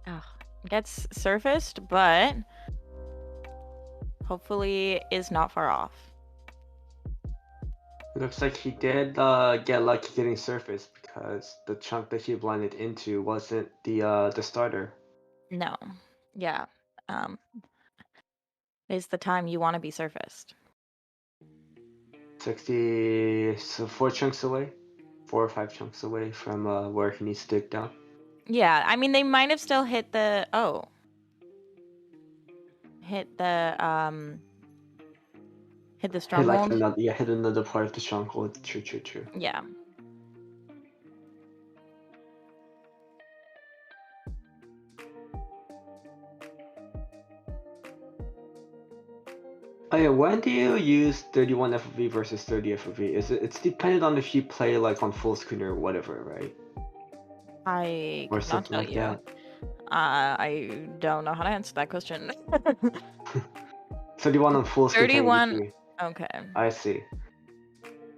Oh, gets surfaced, but hopefully is not far off. It looks like he did get lucky getting surface because the chunk that he blinded into wasn't the starter. No. Yeah. Um, is the time you want to be surfaced. 60, so 4 chunks away, 4 or 5 chunks away from where he needs to dig down. Yeah, I mean they might have still hit the hit the hit the Hit like stronghold. another, yeah, hit another part of the stronghold. True, true, true. Yeah. Oh yeah, when do you use 31 FOV versus 30 FOV? It's dependent on if you play like on full screen or whatever, right? I Or could not something tell like you. that. I don't know how to answer that question. 31 on full screen 31. 1080p. Okay. I see.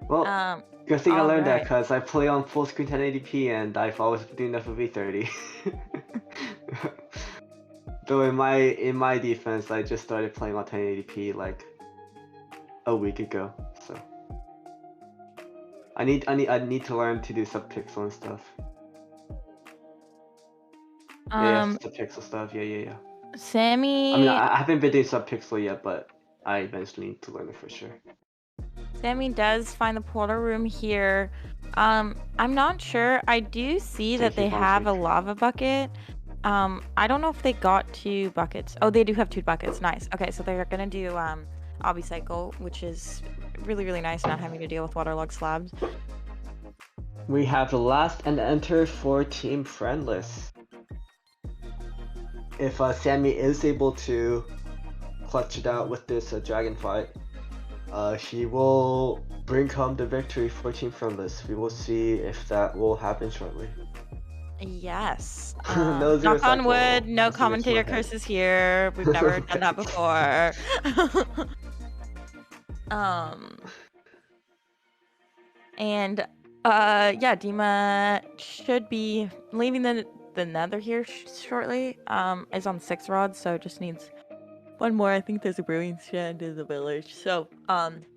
Well, Um, good thing I all learned that right. because I play on full screen 1080p and I've always been doing FOV 30. Though in my defense, I just started playing on 1080p like a week ago, so I need to learn to do subpixel and stuff. Yeah, Um, subpixel stuff. Yeah. I mean, Sammy I haven't been doing subpixel yet, but I eventually need to learn it for sure. Sammy does find the portal room here. I'm not sure. I do see that Safety they farm have a safe. lava bucket. I don't know if they got 2 buckets. Oh, they do have 2 buckets. Nice. Okay, so they're gonna do obby cycle, which is really, really nice, not having to deal with waterlogged slabs. We have the last and enter for Team Friendless. If Sammy is able to clutch it out with this dragon fight, she will bring home the victory for Team Friendless. We will see if that will happen shortly. Yes. No zero Knock on wood, cycle. no Must have mixed my commentator head. curses here. We've never done that Right. before. um, and yeah, Dima should be leaving the nether here shortly. Is on 6 rods, so just needs one more. I think there's a brewing stand in the village. So,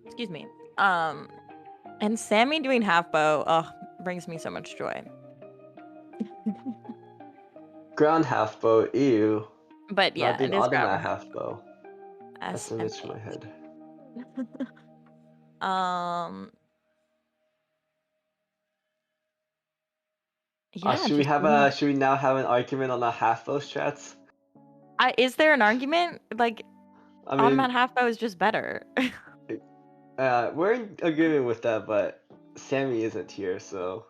excuse me. And Sammy doing half bow, brings me so much joy. Ground half bow, ew. But Not yeah, doing it is automat ground half bow. That's an itch in SMP. my head. um, yeah, Should we just have doing. should we now have an argument on the half bow strats? Is there an argument? Like, I automat mean, half bow is just better. we're in agreement with that, but Sammy isn't here, so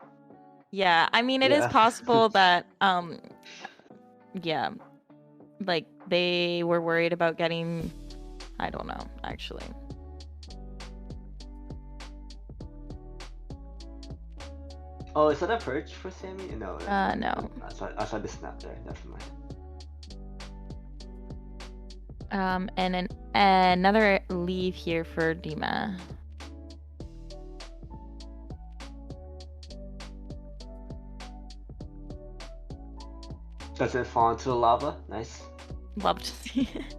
Yeah, I mean, it is yeah. possible that, yeah, like, they were worried about getting, I don't know, actually. Oh, is that a perch for Sammy? No, No. I saw the snap there. Never mind. And another leave here for Dima. Does it fall into the lava? Nice. Love to see it.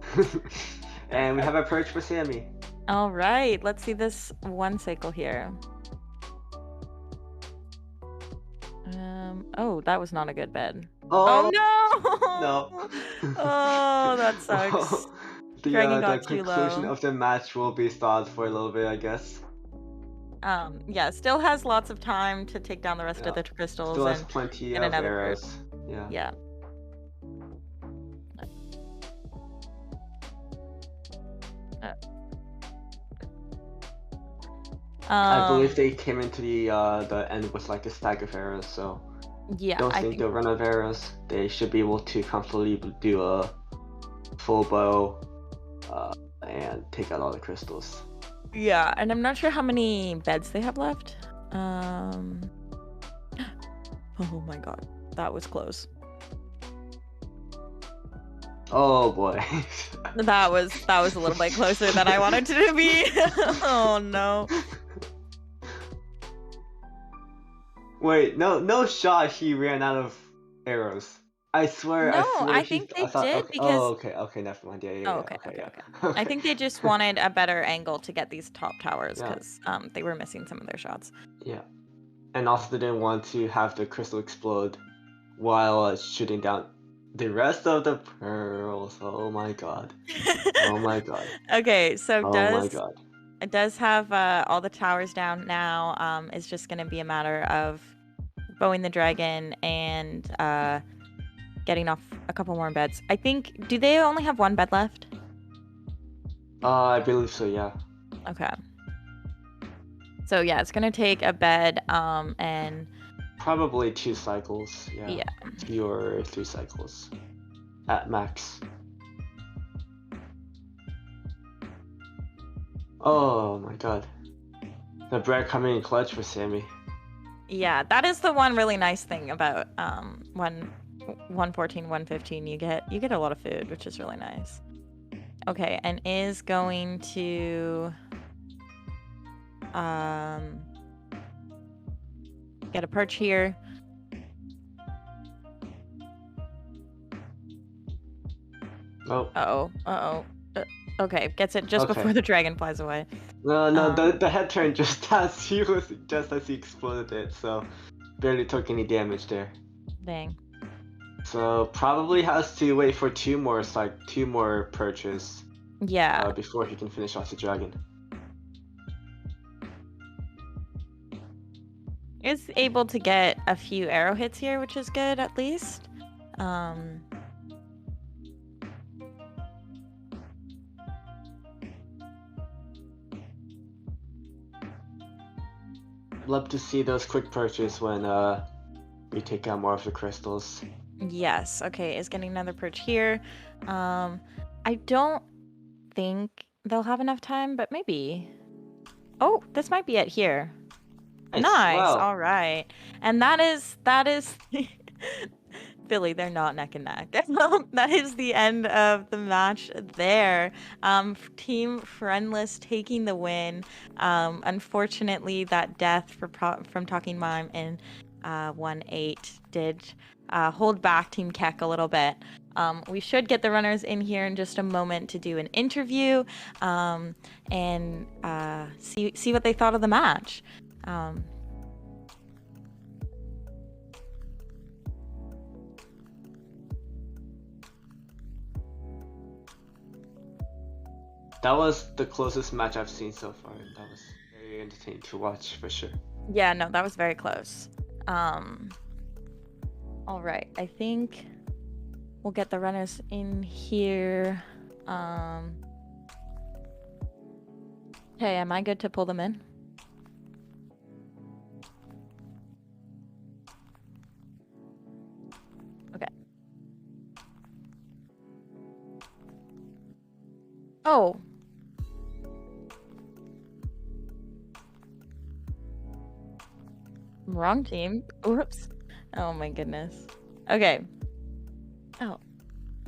And we have a perch for Sammy. All right, let's see this one cycle here. Oh, that was not a good bed. Oh no! Oh no! Oh, that sucks. Oh, Dragon the got too conclusion low. of the match will be stalled for a little bit, I guess. Yeah, still has lots of time to take down the rest of Yeah. the crystals Still has and plenty get of another perch. arrows. Yeah. Yeah. Uh, I believe Um, they came into the end with like a stack of arrows, so yeah, don't I think think they'll run out of arrows. They should be able to comfortably do a full bow and take out all the crystals. Yeah, and I'm not sure how many beds they have left. Oh my god, that was close. Oh boy. That was a little bit closer than I wanted it to be. Oh no. Wait, no shot he ran out of arrows. I No, swear I think I they thought did okay. Oh, because okay, never mind. Yeah, yeah, oh, yeah. okay, Okay, okay, yeah. okay. I Okay. think they just wanted a better angle to get these top towers Yeah, because they were missing some of their shots. yeah. And also they didn't want to have the crystal explode while shooting down the rest of the pearls. Oh my god. Oh my god. Okay, so Oh my does god. it does have all the towers down now. It's just gonna be a matter of bowing the dragon and getting off a couple more beds. I think. Do they only have one bed left? I believe so, yeah. Okay. So yeah, it's gonna take a bed and Probably 2 cycles, yeah. yeah. 2 or 3 cycles at max. Oh my god. The bread coming in clutch for Sammy. Yeah, that is the one really nice thing about 114, 115. You get a lot of food, which is really nice. Okay, and is going to get a perch here. Oh, Uh-oh. Okay, gets it just before okay. the dragon flies away. No, Um, the head turned just as he exploded it, so barely took any damage there. dang. So probably has to wait for two more perches Yeah. before he can finish off the dragon. Is able to get a few arrow hits here, which is good at least. Love to see those quick perches when we take out more of the crystals. Yes. Okay, is getting another perch here. I don't think they'll have enough time, but maybe. Oh, this might be it here. Nice. Nice. Wow. All right. And that is Billy, they're not neck and neck. That is the end of the match there. Team Friendless taking the win. Unfortunately, that death from Talking Mime in 1-8 did hold back Team KEK a little bit. We should get the runners in here in just a moment to do an interview and see what they thought of the match. That was the closest match I've seen so far, and that was very entertaining to watch for sure. Yeah, no, that was very close. All right, I think we'll get the runners in here. Hey, am I good to pull them in? Okay. Oh. Wrong team. Whoops. Oh my goodness. Okay. Oh.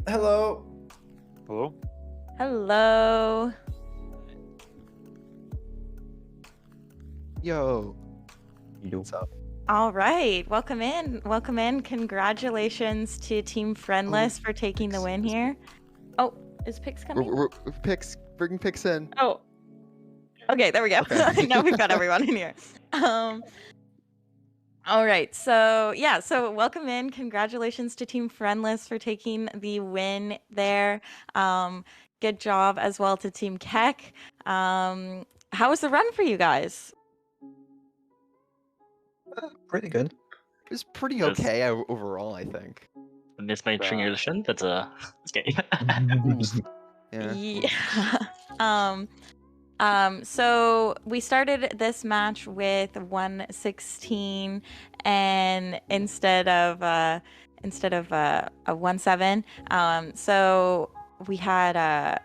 Hello. Hello? Hello. Yo. You. What's up? All right. Welcome in. Welcome in. Congratulations to Team Friendless for taking the win here. Oh, is Pix coming? Picks. Bring picks in. Oh. Okay, there we go. Okay. Now we've got everyone in here. All right. So, yeah, so welcome in. Congratulations to Team Friendless for taking the win there. Good job as well to Team KEK. How was the run for you guys? Pretty good. It was pretty Yes. okay overall, I think. Missed my transition. That's a okay. Yeah. So we started this match with 116 and instead of a 1-7. So we had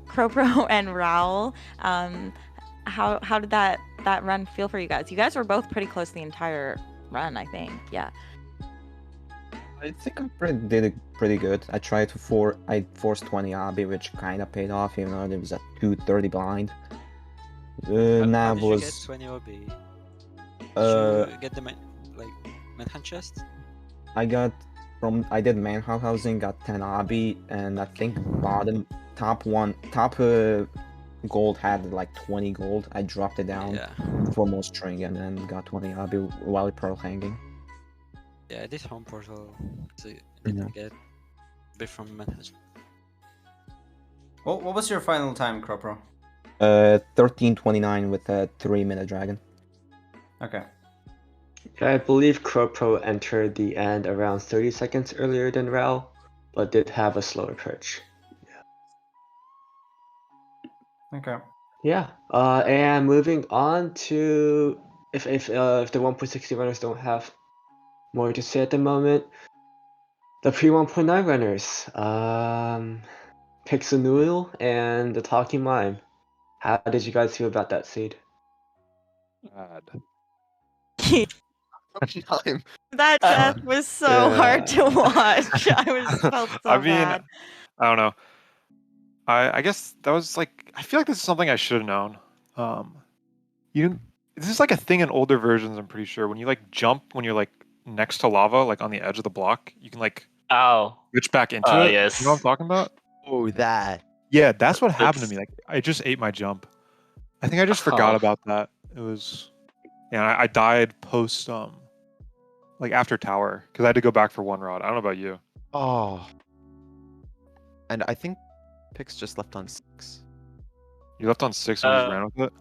Cropro and Raoul, how did that run feel for you guys? You guys were both pretty close the entire run, I think. Yeah. I think did it pretty good. I forced 20 Abi, which kind of paid off, even though there was a 230 blind. How Nav did you get was 20 OB? Did uh you get the manhunt chest? I did manhunt housing, got 10 Abi, and I think top gold had like 20 gold. I dropped it down Yeah. for most string and then got 20 Abi while pearl hanging. Yeah, I did home portal to Yeah. get a bit from manhunt. What was your final time, Cropro? 13:29 with a 3-minute dragon. Okay. I believe Cropro entered the end around 30 seconds earlier than Raoul, but did have a slower perch. Okay. Yeah. And moving on to if the 1.60 runners don't have more to say at the moment, the pre 1.9 runners, Pixanoodle and the Talking Mime. How did you guys feel about that seed? Bad. That death was so hard to watch. I felt so I mean, bad. I don't know. I guess that was like, I feel like this is something I should have known. This is like a thing in older versions, I'm pretty sure. When you like jump when you're like next to lava, like on the edge of the block, you can like Ow. switch back into it. Yes. You know what I'm talking about? Oh, that. Yeah, that's what happened to That's- me. Like I just ate my jump. I think I just forgot Oh. about that. It was, yeah, I died post like after tower because I had to go back for one rod. I don't know about you. Oh. And I think Pix just left on 6. You left on 6 and just ran with it.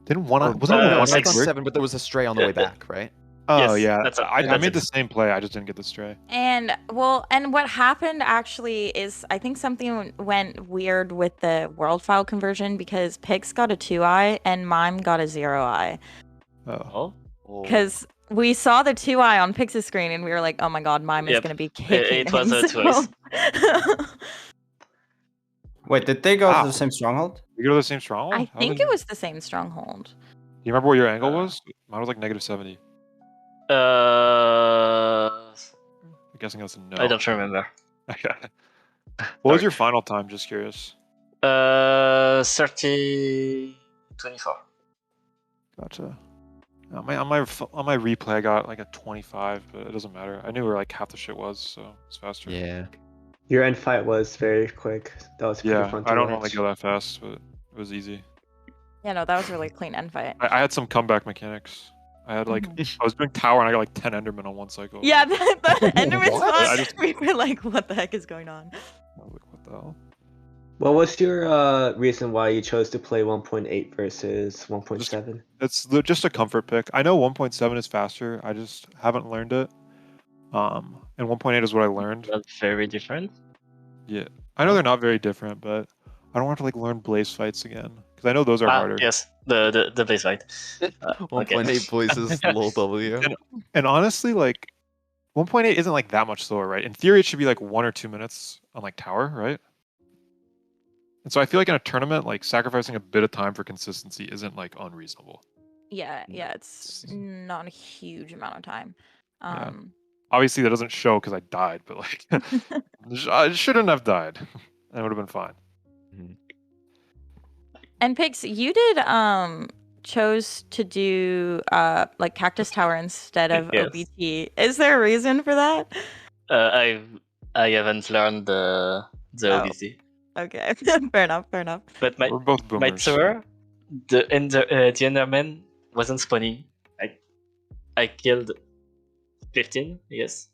Didn't one? Or, Was no, it no, one left on work? 7, but there was a stray on the way back, right? Oh Yes, yeah, that's a- I that's made it. the same play. I just didn't get the stray. And what happened actually is I think something went weird with the world file conversion because Pix got a 2-eye and Mime got a 0-eye. Oh. Oh. Because we saw the 2-eye on Pix's screen and we were like, oh my god, Mime is Yep. going to be kicking It was him. a twice. Wait, did they go Wow. to the same stronghold? You go to the same stronghold? I think it was the same stronghold. Do you remember what your angle was? Mine was like -70. I'm guessing that's a no. I don't remember. Okay. What was your final time? Just curious. 30, 24. Gotcha. On my replay, I got like a 25, but it doesn't matter. I knew where like half the shit was, so it's faster. Yeah. Your end fight was very quick. That was pretty Yeah, fun to I don't watch. normally go that fast, but it was easy. Yeah, no, that was really clean end fight. I had some comeback mechanics. I had like I was doing tower and I got like 10 Enderman on one cycle. Yeah, the Enderman What? spot, I just- we were like, what the heck is going on? I was like, what the hell? What was your reason why you chose to play 1.8 versus 1.7? It's just a comfort pick. I know 1.7 is faster. I just haven't learned it. And 1.8 is what I learned. That's very different. Yeah, I know they're not very different, but I don't want to like learn blaze fights again because I know those are harder. Yes, the base fight. 1.8 blazes low W. And honestly, like 1.8 isn't like that much slower, right? In theory, it should be like 1 or 2 minutes on like tower, right? And so I feel like in a tournament, like sacrificing a bit of time for consistency isn't like unreasonable. Yeah, it's not a huge amount of time. Yeah. Obviously, that doesn't show because I died, but like I shouldn't have died. That would have been fine. And Pix, you did chose to do like Cactus Tower instead of Yes. OBT. Is there a reason for that? I haven't learned the Oh. OBC. Okay, fair enough. But We're both my boomers. tower, the Enderman wasn't spawning. I killed 15. Yes,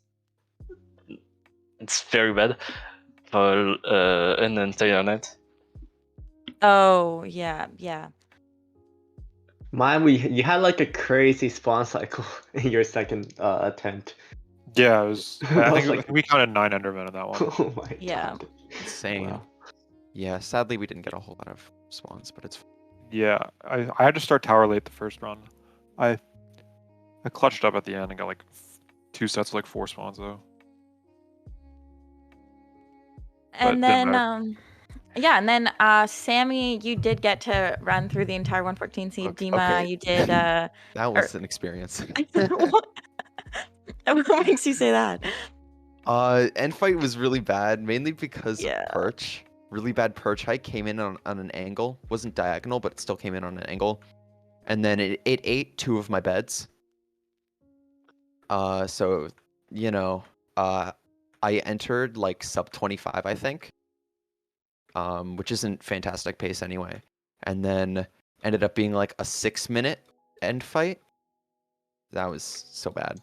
it's very bad for an entire night. Oh yeah. Mine, you had like a crazy spawn cycle in your second attempt. Yeah, it was. That I was think like- we counted 9 Endermen in that one. Oh my Yeah. god. Insane. Wow. Yeah, sadly we didn't get a whole lot of spawns, but it's Yeah, I had to start tower late the first run. I clutched up at the end and got like 2 sets of like 4 spawns though. And didn't then matter. Yeah, and then Sammy, you did get to run through the entire 114 seed. Dima, Okay. you did. That or- was an experience. what what makes you say that? End fight was really bad, mainly because Yeah. of perch. Really bad perch height came in on an angle. Wasn't diagonal, but it still came in on an angle. And then it ate 2 of my beds. So, you know, I entered like sub 25, I think. Which isn't fantastic pace anyway. And then ended up being like a 6-minute end fight. That was so bad.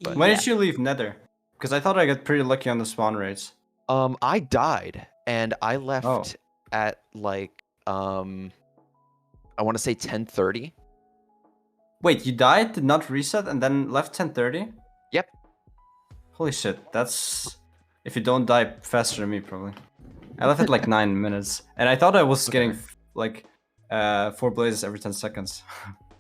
But When Yeah. did you leave Nether? Because I thought I got pretty lucky on the spawn rates. I died and I left Oh. at like I want to say 10:30. Wait, you died, did not reset, and then left 10:30? Yep. Holy shit, that's... If you don't die faster than me, probably. I left at like 9 minutes, and I thought I was getting like 4 blazes every 10 seconds.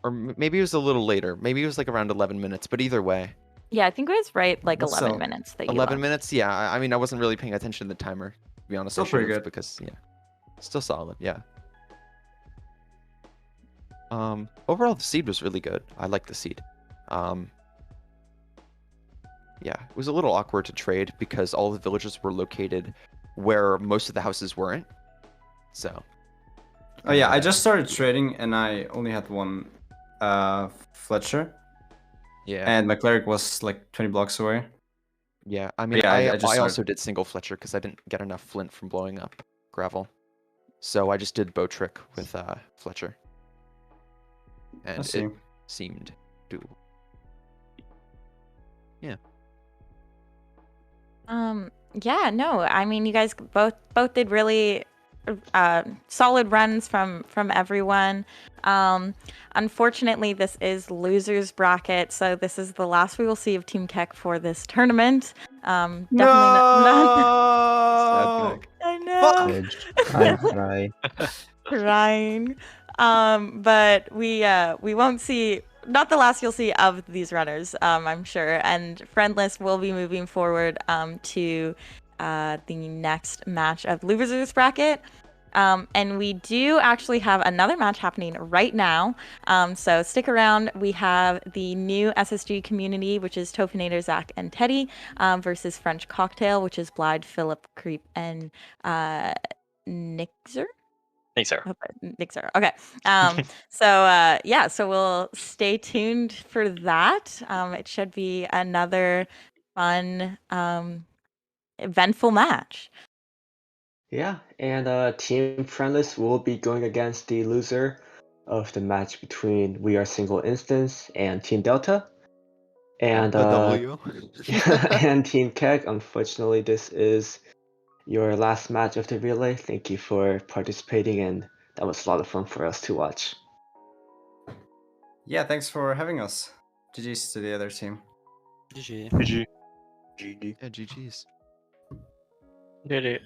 Or maybe it was a little later. Maybe it was like around 11 minutes, but either way. Yeah, I think it was right like That's 11 so- minutes that you 11 left. minutes? Yeah, I mean I wasn't really paying attention to the timer, to be honest. Still I should pretty have good. because yeah. Still solid, yeah. Overall the seed was really good. I like the seed. Yeah, it was a little awkward to trade because all the villages were located where most of the houses weren't. So. Oh yeah, I uh, just started trading, and I only had one Fletcher, Yeah. and my cleric was like 20 blocks away. Yeah, I mean, yeah, I I just started- also did single Fletcher because I didn't get enough flint from blowing up gravel. So I just did bow trick with Fletcher. I And see. it seemed doable. Yeah. Yeah, no, I mean, you guys both did really solid runs from everyone. Unfortunately, this is losers bracket, so this is the last we will see of Team KEK for this tournament. Definitely not. I know. Edge. I cry. Crying. But we won't see, not the last you'll see of these runners, I'm sure. And Friendless will be moving forward to the next match of losers bracket. And we do actually have another match happening right now. So stick around. We have the new SSG community, which is Tofinator, Zach, and Teddy, versus French Cocktail, which is Blide, Philip, Creep, and Nixer. Nixer. Okay. So we'll stay tuned for that. It should be another fun, eventful match. Yeah, and Team Friendless will be going against the loser of the match between We Are Single Instance and Team Delta. And A W. and Team KEK, unfortunately, this is your last match of the relay. Thank you for participating, and that was a lot of fun for us to watch. Yeah, thanks for having us. GG's to the other team. GG. GG. Yeah, GG's. GG.